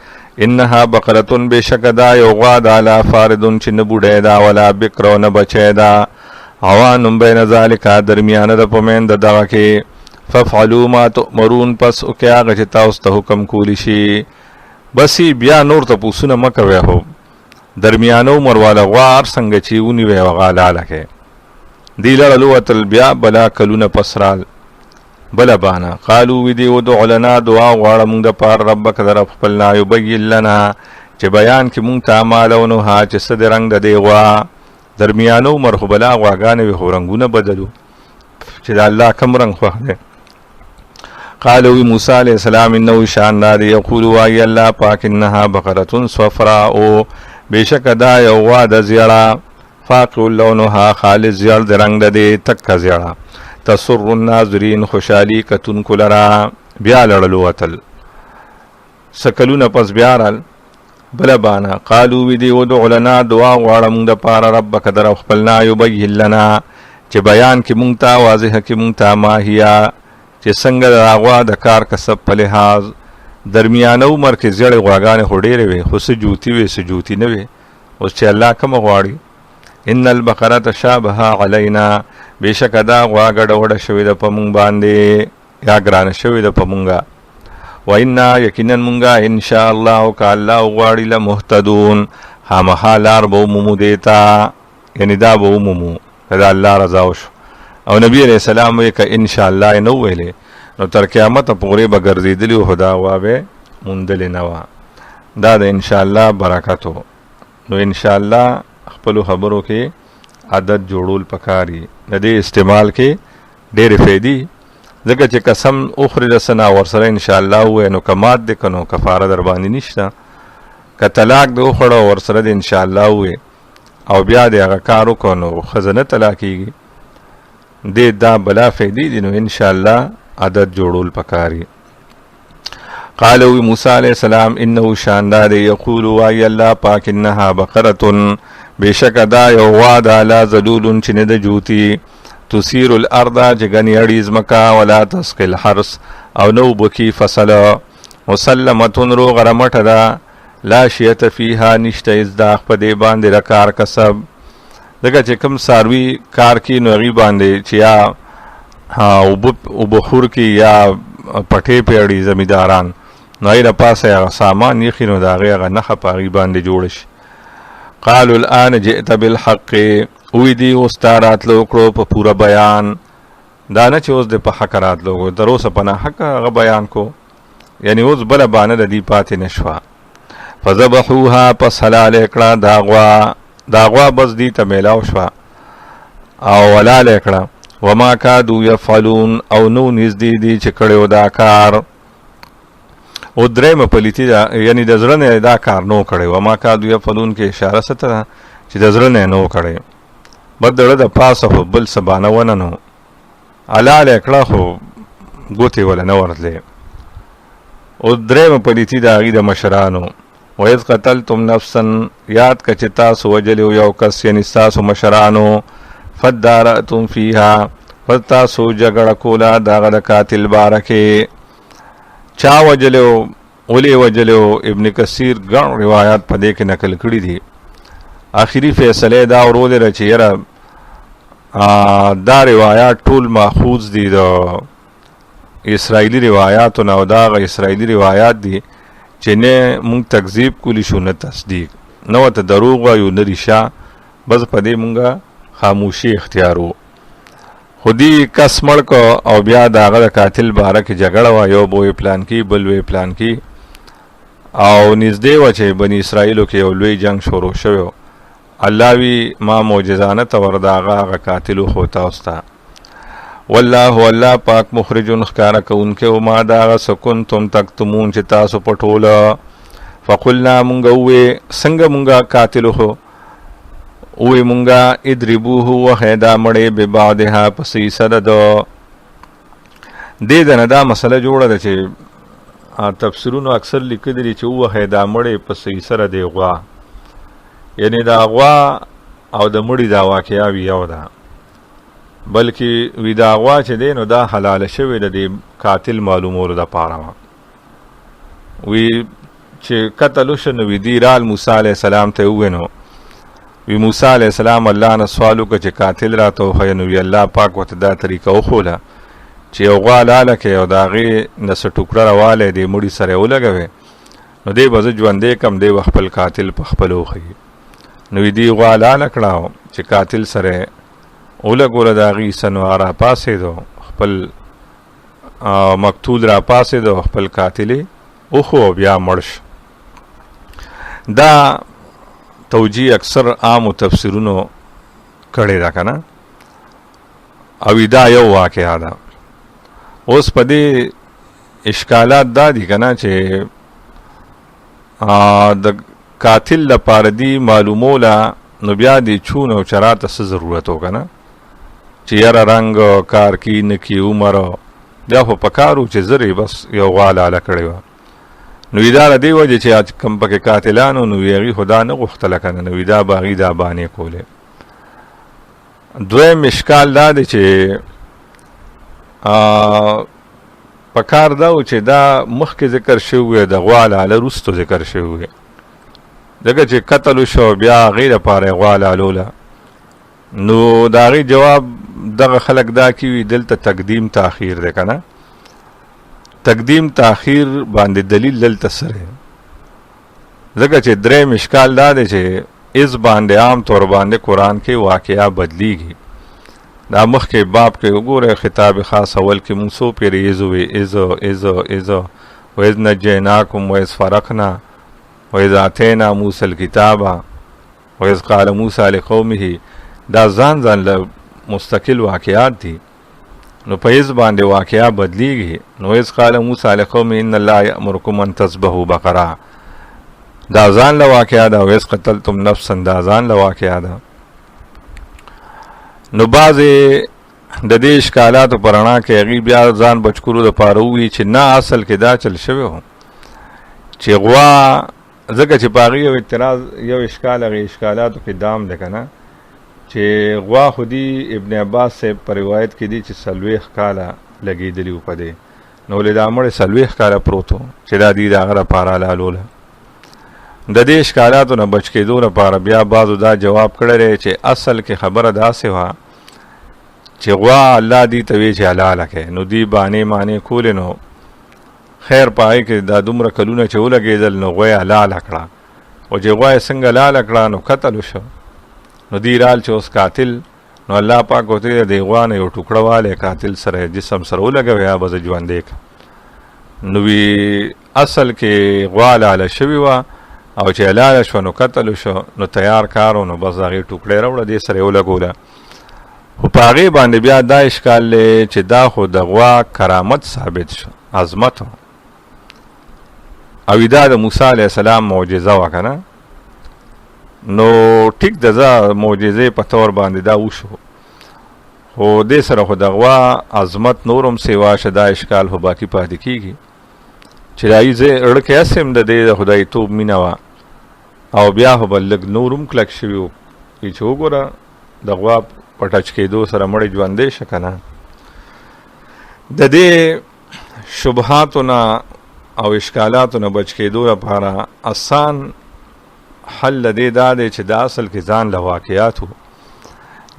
Speaker 1: انها بقرتون، بشک دا یو غوا دا، لا فاردون چې نه بوډۍ ده، ولا بکر او نه بچی ده، عوانم بین ذالک، درمیانه ده په میند دغه کې. ففعلوا ما تؤمرون، پس وکړئ هغه چې تاسو ته حکم کولی شي. بس بیا نور تپوسونه مه کوئ، خو درمیانه عمر والا غوا هر څنګه چې ونیوئ هغه حلاله کړئ. دی لړل وتل، بیا بلا کلونه پس رال بله بانه. قالو وی دی ادع لنا، دعا غواړه مونږ دپاره ربک د رب خپلنا، یبین لنا، چې بیان کې مونږ ته اعمال او نوها چې څه د رنګ د دې غوا. درمیانه عمر خو بلا غواګانې وي، خو رنګونه بدلو چې د الله کم رنګ خوښ دی. قالو وی موسی علیہ السلام انه شاندار یقول، وایي الله پاک، انها بقرة صفراء، بېشکه دا یو غوا د زیړه، فاقع لونها، خالص زیړ د رنګ د دې، تکه زیړه، تسر الناظرین، خوشحالي کتونکو لره. بیا لړل وتل، سکلونه پس بیا رال بله بانه. قالو وی دی ادع لنا، دعا غواړه مونږ دپاره ربک د رب خپلنا، یبین لنا، چې بیان کې مونږ ته، واضح کې مونږ ته ماهیه، چې څنګه د غوا د کار کسب په لحاظ. درمیانه عمر کې زیړې غواګانې خو ډېرې وې، خو څه جوتي وې څه جوتي نه وې. اوس چې الله کومه غواړي، ان البقره تشابه علینا، بېشکه دا غوا ګډه وډه شوې ده په مونږ باندې، یا ګرانه شوې ده په مونږه. و انا، یقینا مونږه، ان شاء الله که الله وغواړي، لمهتدون، خامخا لار به ومومو دې ته، یعنې دا به ومومو که د الله رضا وشو. او نبی علیہ السلام وی که ان شاء الله یې نه وویلې، نو تر قیامته پورې به ګرځېدلي وو، خو دا غوا به موندلې نه وه. دا د ان شاء الله برکت و. نو ان شاء الله خپلو خبرو کې عادت جوړول پکاري، د دې استعمال کې ډېرې فایدې. ځکه چې قسم اخرج سنا ورسره ان شاء الله ووایې، نو که مات دی که نو کفاره در باندې نشته. که طلاق دی وخوړه ورسره د ان شاء الله ووایې، او بیا دې هغه کار وکړو، نو ښځه نه طلاقېږي. دې دا بلا فایدې دي، نو ان شاء الله عادت جوړول پکاري. قال وی موسی علیہ السلام انه شاندار یقول، وایي الله پاک، انها بقرة، بېشکه دا یو غوا ده، لا ذلول، چې نه ده جوتي، تثیر الارض، چې ګنې اړي ځمکه، ولا تسقي الحرث، او نو بکی فصل مسلمتون رو غرمټ دا لا شیت فیها نشته ازداق په دې باندې د کار کسب دغه چې کوم ساروي کار کې نو غي باندې چې یا او بخور کې یا پټې پیړي زمیداران نو یې پاسه سامان یې خینو دا غیغه نه خپاري باندې جوړ شي. قالوا الان جئت بالحق وی دی استارات لو کړو په پورا بیان دا نه چې اوس د په حق راتلو درو سپنه حق غ بیان کو یعنی اوس بل باندې د دی پاتې نشوا. فذبحوها پس حلال کړه داغوا بس دی ته میلاو شوا او ولال کړه وما کادو یفعلون او نو نږدې دی چې کړو دا کار او درېمه پلیتی دا یعنی د زړه نه دا کار نو کړي وما کادو یفعلون کې اشاره ستره چې د زړه نه نو کړي بدړه د پاسه بل سبانه ونه نو حلال کړه خو ګوتې ولا نه ورتلې. او درېمه پلیتی دا غي د مشرانو وَإِذْ قَتَلْتُمْ نَفْسًا یاد که چې تاسو وجلو یو کس یعنی تاسو مشرانو فَادَّارَأْتُمْ فِيهَا پس تاسو جګړه کوله د هغه د قاتل باره کې چا وجلو ولې وجلو. ابن کثیر ګڼ روایات په دې کې نقل کړي دي. آخري فیصله دا ورولې چې یاره دا روایات ټول ماخوذ دي د اسرائیلی روایاتو نه او دا اسرائیلی روایات دي چې نه مونږ تکذیب کولی شو نه تصدیق نه ورته دروغ وایو نه ریشا بس په دې مونږه خاموشي اختیارو. خودی کس مړ کو او بیا د هغه د قاتل باره کې جګړه وه یو بوی پلان کی بل وی پلان کی او نږدې وه چې بني اسرائیلو کې یو لوی جنگ شروع شوی الله وی ما معجزانه تور د هغه قاتلو خو تاسو ته والله پاک مخرجون ښکارا کوونکې او ما دا سکنتم تکتمون چې تاسو پټوله. فقلنا مونږ وې څنګه مونږه قاتلو خو وې مونږه ادربوه وهدا مړې به بعدها پسې سدد دې دنه دا مسله جوړه ده چې تفسیرونو اکثر لیکلي چې وهدا مړې پسې سره دی غوا یعنی دا غوا او د مړې دا واقعیا یو ده بلکې وی دا غوا چې دی نو دا حلال شوی د دې قاتل معلومولو د پاره وی چې قتل شنو وی دی رال موسی علیہ السلام ته وینو وی موسی علیہ السلام الله نه سوالو که چې قاتل راته خو نو وی الله پاک وته دا طریقه وخوله چې یو غوا لاله کې او دا غي نس ټوکړه راواله دی مړی سره ولګوي نو دی بز ژوندې کم دی خپل قاتل په خپل وخی نو وی دی غوا لاله کړه چې قاتل سره ولګول دا غي سنوارا پاسې دو خپل مقتول را پاسې دو خپل قاتل او خو بیا مرش. دا توجیه اکثر عام تفسیرونو کړي دا کنه او دا یو واقعا ده. اوس په دې اشکالات دا دي کنه چې د قاتل لپاره دی معلوموله نو بیا دی چون او چرات څه ضرورت وکنه چې یاره رنگ کار کی نکی عمر دا خو پکارو چې زری بس یو غاله کړی و نو اداره دی وجه چې کم پکې قاتلانو نو یغي خدا نه غختل کنه نو دا باغی دا باندې کوله. دویم اشکال دا دی چې پکار دا و چې دا مخکې ذکر شوی د غواله له رستو ذکر شوی دغه چې قتل شو بیا غیر پاره غواله لوله نو دا غي جواب دغه خلق دا کی دلته تقدیم تاخير ده کنه تقدیم تاخیر باندې دلیل دلته سره زګه چې درې مشکال دا دی چې اس باندې عام طور باندې قران کې واقعیا بدلیږي. دا مخکې باب کې وګوره خطاب خاص اول کې موسی پیریزو ایزو وإذ نجیناکم وإذ فرقنا وإذ آتینا موسی الکتاب وإذ قال موسی لقومه دا ځان له مستقل واقعات دي نو په یز باندې واقعیا بدلیږي. نو وإذ قال موسی لقومه ان الله یأمرکم ان تذبحوا بقره دا ځان له واقعیا دا وإذ قتلتم نفسا دا ځان له واقعیا دا. نو بعضې د دې اشکالاتو په رڼا کې هغې بیا ځان بچکولو دپاره ووایي چې نه اصل کې دا چل شوی و چې غوا ځکه چې په هغې یو اعتراض یو اشکال هغې اشکالاتو کې دام دی که نه چې غوا خو دي ابن عباس صاحب په روایت کې دي چې 40 کاله لګېدلي و په دې نو ولې دا مړی 40 کاله پروت و چې دا دي د هغه لپاره حلالوله. د دې اشکالاتو نه بچ کېدو لپاره بیا بعضو دا جواب کړی دی چې اصل کې خبره داسې وه چې غوا الله دې ته وی چې حلاله کړې، نو دې بانې کولې، نو خیر پای کې دا دومره کلونه چې ولګېدل نو غوا یې حلاله کړه، او چې غوا یې څنګه حلاله کړه نو قتل وشو. نو دې رال چې اوس قاتل، نو الله پاک ورته د غوا نه یو ټوکړه والی قاتل سره جسم سره ولګوي، یا به زه ژوندی کړم. نو وی اصل کې غوا حلاله شوې وه، او چې حلاله شوه نو قتل وشو، نو تیار کار و، نو بس د هغې ټوکړې راوړه دې سره یې ولګوله. خو په هغې باندې بیا دا اشکال دی چې دا خو د غوا کرامت ثابت شو، عظمت او دا د موسی علیه السلام معجزه وه که نه. نو ټیک د زه معجزې په طور باندې دا وشو، خو دې سره خو د غوا عظمت نورم سیوا شه، دا اشکال خو باقي پاتې کېږي چې د زړه کې هسې هم د دې د خدای توب مینه وه، او بیا خو به لږ نورم کلک شوي وو چې وګوره د غوا په ټچ کېدو سره مړی ژوندی شه که نه. د دې شبهاتو نه او اشکالاتو نه بچ کېدو لپاره آسان حل د دې دا دی چې دا اصل کې ځان له واقعات وو،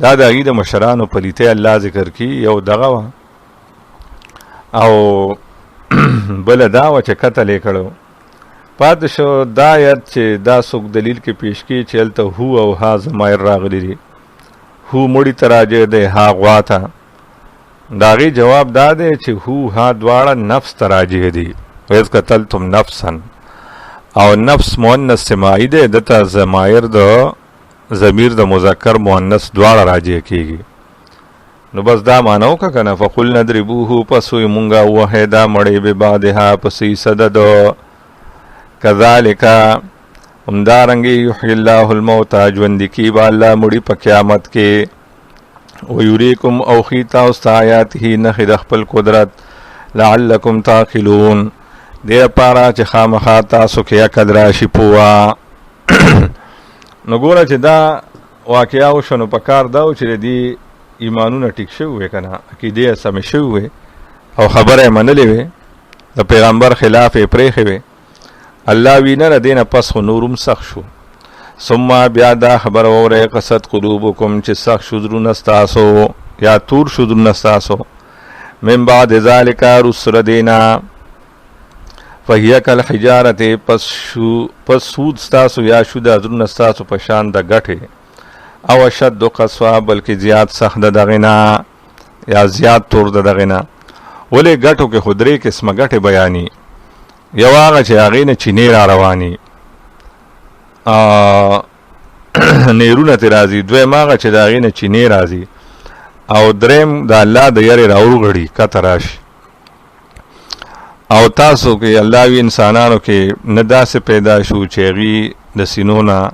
Speaker 1: دا د هغې د مشرانو پلیتۍ الله ذکر کي، یو دغه وه او بله دا وه چې قتل یې کړی پاتې شو. دا آیت چې دا څوک دلیل کې پیش کړي چې هلته هو او ها ضمایر راغلي دي، هو مړي ته راجع دی، ها غوا ته. د هغې جواب دا دی چې هو ها دواړه نفس ته راجع دي، ویز قتلتم نفسا، او نفس مؤنث سماعي دی، دته ضمایر د ضمیر د مذکر مؤنث دواړه راجع کېږي. نو بس دا معنی وکړه که نه، فقلنا اضربوه، پس وی مونږه ووهئ دا مړی ببعضها پسې صدد. کذالک همدارنګې یحیی الله الموتی، ژوندي کي به الله مړي په قیامت کې، ویریکم او ښیي تاسو ته آیاته نښې د خپل قدرت، لعلکم تعقلون، دې لپاره چې خامخا تاسو کې عقل راشي پوه. نو ګوره چې دا واقعه وشوه نو په کار دا و چې د دې ایمانونه ټیک شوي وې که نه، عقیدې یې سمې شوي وې او خبره یې منلې وې، د پیغمبر خلاف یې پرېښې وې. الله وی نه د دې نه پس خو نورم سخت شو. ثم بیا دا خبره واورئ قست قلوبکم چې سخت شو زړونه ستاسو، یا تور شو زړونه ستاسو، من بعد ذلک رسل دینا، فهیه کالحجارة، پس سود ستاسو یا شو د زړونه ستاسو په شان د ګټې، او اشد قسوه، بلکې زیات سخت د دغې نه، یا زیات تور د دغې نه. ولې ګټو کې خو درې قسمه ګټې بیاني، یو هغه چې هغې نه چینې را رواني نیرونه ترې راځي، دویم هغه چې د هغې نه چینې راځي، او دریم د الله د یرې راوغړي کته راشي. او تاسو کې الله وی انسانانو کې نه داسې پیدا شو چې هغې د سینو نه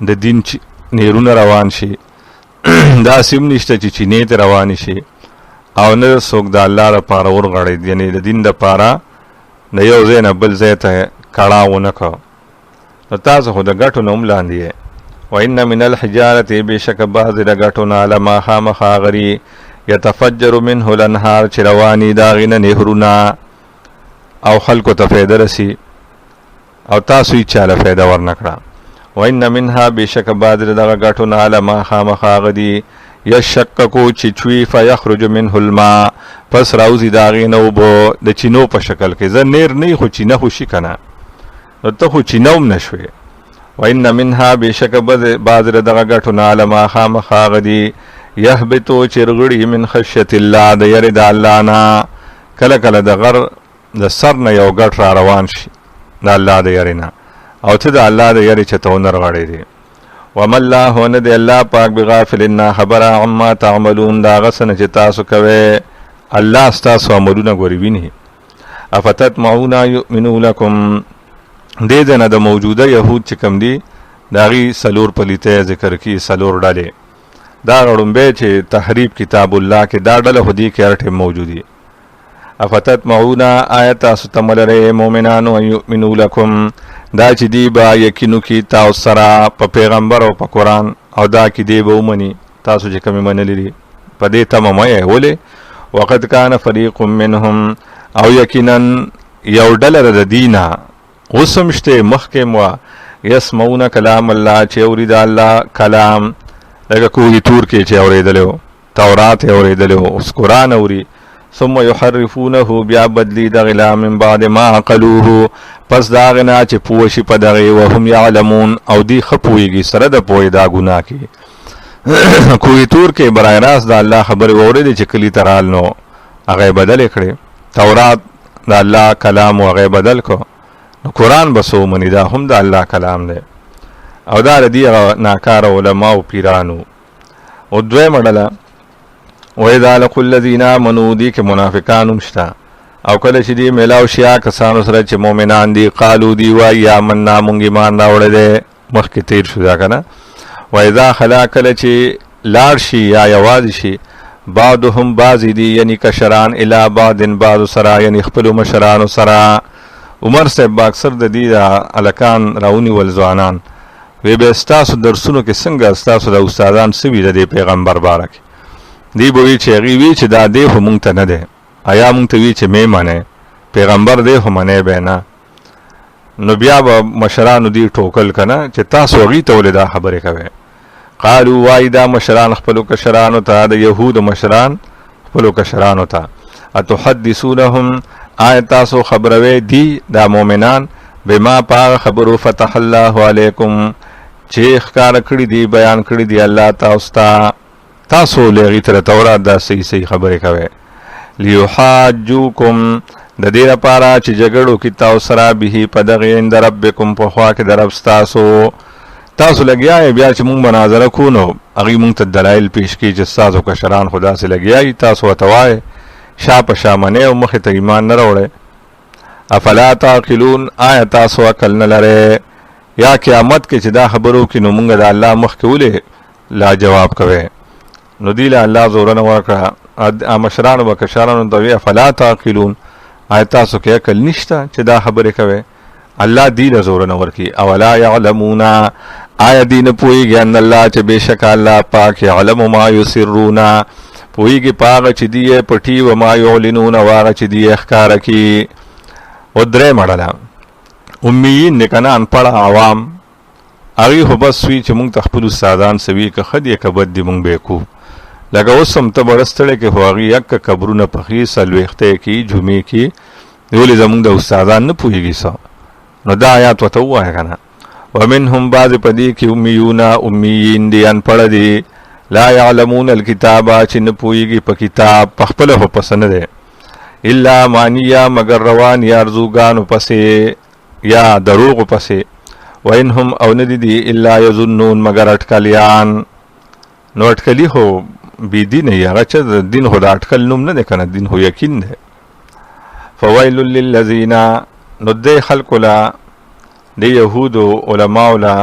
Speaker 1: د دین نیرونه روان شي، داسې هم نشته چې چینې ته روانې شي، او نه څوک د الله لپاره ورغړېد، یعنې د دین دپاره د یو ځای نه بل ځای ته کړاو ونه کړ. نو تاسو خو د ګټو نه هم لاندې یې. وان من الحجارة، بېشکه بعضې د ګټو نه، لما خامخا غري، یتفجر منه الانهار، چې رواني د هغې نه نهرونه، او خلکو ته فایده رسي، او تاسو هېڅ چاله فایده ورنه کړه. وان منها، بېشکه بعضې د دغه ګټو نه، لما خامخا غدي، یشققو، چې چوي، فیخرج منه الماء، پس راوځي د هغې نه اوبه د چینو په شکل کې. زه نیر نه خو چینه خو شي که نه، نو ته خو چینه هم نه شوې. وان منها، بېشکه بعضې د دغه ګټو نه، لما خامخا غدي، یهبطو، چې رغړي، من خشیت الله، د یرې د الله نه. کله کله د غر د سر نه یو ګټ را روان شي د الله د یرې نه، او ته د الله د یرې چته ونه رغړېدې. وما الله، نه دی الله پاک بغافل، نه خبره، عما تعملون، د هغه څه نه چې تاسو کوئ، الله ستاسو عملونه ګوري ویني. افتطمعون یؤمنوا لکم، دې ځای نه د موجوده یهود چې کوم دي د هغې څلور پلیتۍ ذکر کي، څلور ډلې. دا غړومبی چې تحریف کتاب الله کې دا ډله خو دې کې هر ټیم موجود دي. افتطمعون، آیا تاسو تمه لرئ مؤمنانو ان یؤمنوا لکم، دا چې دی به یقینو کې تاسو سره په پیغمبر او په قرآن، او دا کې دی به ومني تاسو چې کومې منلې دي، په دې تمه مه یې. ولې؟ وقد کان فریق منهم، او یقینا یو ډله د دینا اوسمشته مخکې مو یسمعون کلام الله چې اورید الله کلام لکه کوی تور کې چې اوریدلو تورات اوریدلو اوس قرآن اوري ثم يحرفونه بیا بدلی د غلا من بعد ما عقلوه پس دا غنا چې پوښي په دغه وهم يعلمون او دی خپويږي سره د پوي دا ګناه کې کوی تور کې برای راست د الله خبر اورید چې کلی ترال نو هغه بدل کړي تورات د الله کلام او هغه بدل کو قرآن بسو منی دا هم د الله کلام دی او دا د دې ناکار علما او پیرانو او دوی مړه وَإِذَا لَقُوا الَّذِينَ آمَنُوا دي کې منافقان مشتا او کله چې دی ملاو شیا کسانو سره چې مؤمنان دي قالو دی وای آمنا مونږ ایمان راوړل دي مخکې تیر شو دا کنه وَإِذَا خلا کله چې لاړ شي یا یواز شي بعضهم بعض دي یعنی کشران الی بعض بعض سره یعنی خپل مشران سره عمر صاحب اکثر د دې الکان راونی ول ځوانان وی به استاسو درسونو کې څنګه استاسو د استادان سوي د پیغمبر بارک دی بوی چې غوی چې دا دی هم ته نه ده آیا مونږ ته وی چې مې مانه پیغمبر دی هم نه به نه نو بیا به مشران دی ټوکل کنه چې تاسو غي ته ولدا خبره کوي قالوا وایدا مشران خپل کشران ته د يهود مشران خپل کشران ته اتحدثونهم آیت تاسو خبروي دي دا مؤمنان بما پاغ خبرو فتح الله علیکم چې ښکار کړی دی بیان کړی دی الله تاسو لغی تر تورات دا صحیح خبره کوي لیحاجوکم د دې لپاره چې جګړو کې تاسو سره به په دغه اند ربکم په خوا کې درب تاسو لګیاي بیا چې مونږ مناظره کو نو هغه مونږ ته دلایل پیش کړي چې تاسو کشران خدا سره لګیاي تاسو وتوای شاپ شامنه او مخ ته ایمان نه راوړي افلا تعقلون آیا تاسو عقل نه لرئ یا قیامت کې چې دا خبرو کې نو مونږ د الله مخ کې ولې لا جواب کوي نو دی له الله زور نه ورکړه مشران او کشران ته افلا تعقلون آیا تاسو کې عقل نشته چې دا خبره کوي الله دی له زور نه ورکی اولا يعلمون آیا دین پویږي ان الله چې بشک الله پاک علم ما یسرون پویږي پاک چې دی پټي و ما یعلنون واغ چې دی اخکار کی او درې مړه امیین نه کنه ان پړه عوام هغه خو بس وی چې مونږ تخپل استادان سوي که خدي کبد دی مونږ به کو لکه اوسم ته برستړې کې هوغي یک قبرونه پخې سلوخته کی جمعې کی ولې زمونږ د استادان نه پویږي سو نو دا آیات وته وای کنه ومنهم بعض پدی کی امیین دی ان پړه دی لا يعلمون الكتاب چې نه پویږي په کتاب په خپل هو پسند ده الا مانیا مگر روان یا ارزوګانو پسې یا دروغ پسې وانهم او ندی دی الا یظنون مگر اٹکلیان نو اٹکلی هو بی دین یا غچ دین هو د اٹکل نوم نه کنه دین هو یقین ده فویل للذین ندی خلق لا دی یهود علماء لا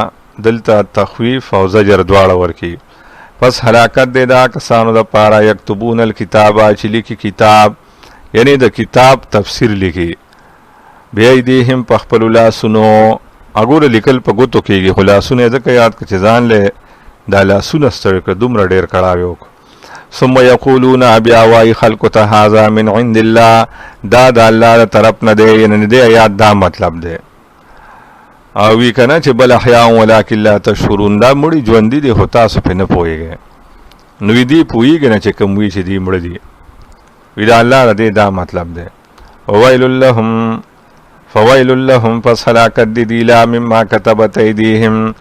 Speaker 1: دلته تخویف او زجر دواړه ورکی پس هلاکت دی دا کسانو د پاره یكتبون الکتاب چې لیکي کتاب یعنی د کتاب تفسیر لیکي بیا ایدیهم په خپل لاسونو اګور لیکل په ګوتو کېږي خلاصونه ځکه یاد کړه ځان له د لاسونو ستړي کړه دومره ډیر کړهو ثم یقولون بیا وای خلق ته هذا من عند الله دا د الله طرف نه دی یعنی د آیات دا مطلب دی او وی کنه چې بل احیا ولکن لا تشورون دا مړي ژوند دي هو تاسو په نه پويږي نو دې پويږي نه چې کوم وی چې دې مړ دي وی دا الله دې دا مطلب دی فویل لهم فصلاکت دی لا مما كتبت ایدیهم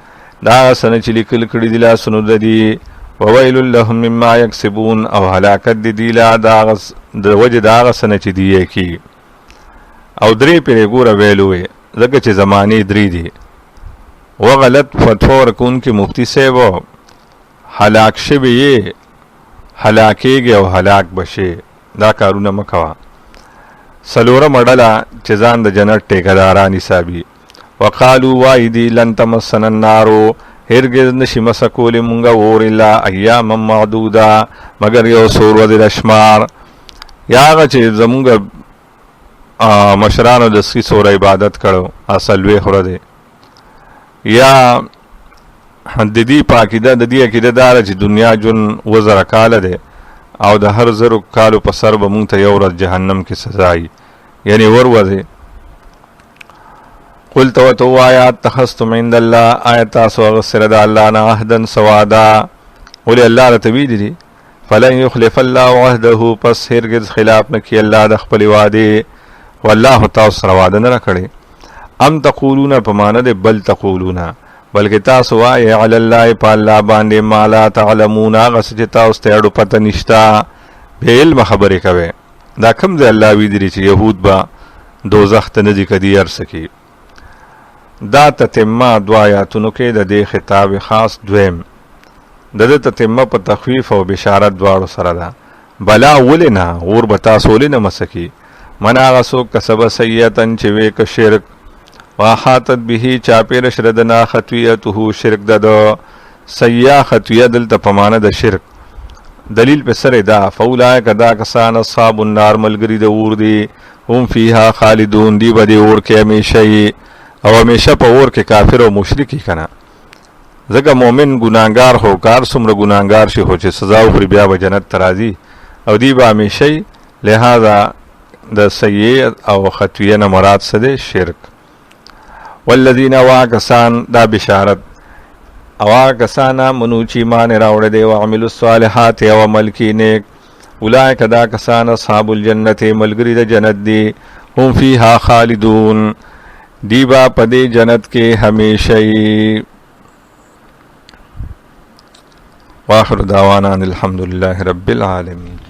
Speaker 1: دا سن چې لیکل کړي دي لا سنو دي وویل لهم مما یکسبون او هلاکت دی لا دا د وجه دا سن چې دی کی او درې پیره ګوره ویلوې زکه چې زمانی درې دي و غلط فتوا ورکون کې مفتی صاحب هلاک شوی هلاکیږي او هلاک بشي دا کارونه مکوا سلوره مډلا چې ځان د جنت ټیکداران حسابي وقالو وایدی لن تمسن النار هرگز نشي مسکول مونږه اور الا ایام معدوده مگر یو سور ود الاشمار یاغه چې زمونږ مشرانو د سې سور عبادت کړو اصل وی خور دی یا د دې پاکیده د دې عقیده دار چې دنیا جون وزر کال ده او د هر زرو کالو په سر به مونږ ته یو ورځ جهنم کې سزا ای یعنی وروځي. قل تو آیات تخستم عند الله، آیت تاسو غسر د الله نه عهدا سوادا، ولې الله رتوی دي فلن يخلف الله عهده، پس هرگز خلاف نکي الله د خپل وعده، والله تاسو سره وعده نه کړی. ام تقولون پمانه ده بل تقولون، بلکې تاسو وایي علی الله په الله باندې ما لا تعلمون، هغه څه چې تاسو ته اړو پته نشته، بې علم خبرې کوي. دا کوم ځای الله ویلي چې یهود به دوزخ ته نه ځي که دي هر څه کوي. دا تتمه دوه آیاتونو کې د دې خطاب خاص دویم، د دې تتمه په تخویف او بشارت دواړو سره ده. بلا ولې نه، اور به تاسو ولې نه مسکي. من هغه څوک کسبه سیئتن چې وی که شرک، واحاتت به چاپیر شردنا خطویته شرک د سیئه خطویه دلته په معنی د شرک. دلیل په سره دا فاولائک دا کسان اصحاب النار ملګری د اور دي، هم فیها خالدون، دی به د اور کې همیشه او همیشه په اور کې کافر او مشرک کنه. ځکه مؤمن ګناهګار هو، کار څومره ګناهګار شي خو چې سزا وخوري بیا به جنت ته راځي، او دی به همیشه. لہذا د سیئه او خطویه نه مراد څه دی؟ شرک. والذین واکسان، دا بشارت، اواکسانا منو چې ایمان راوړی دی، وعملوا الصالحات او عمل کې نیک، اولئک دا کسان اصحاب الجنت ملګری د جنت دی، هم فیها خالدون، دی با پدې جنت کې همیشه. واخر دعوانا الحمد لله رب العالمین.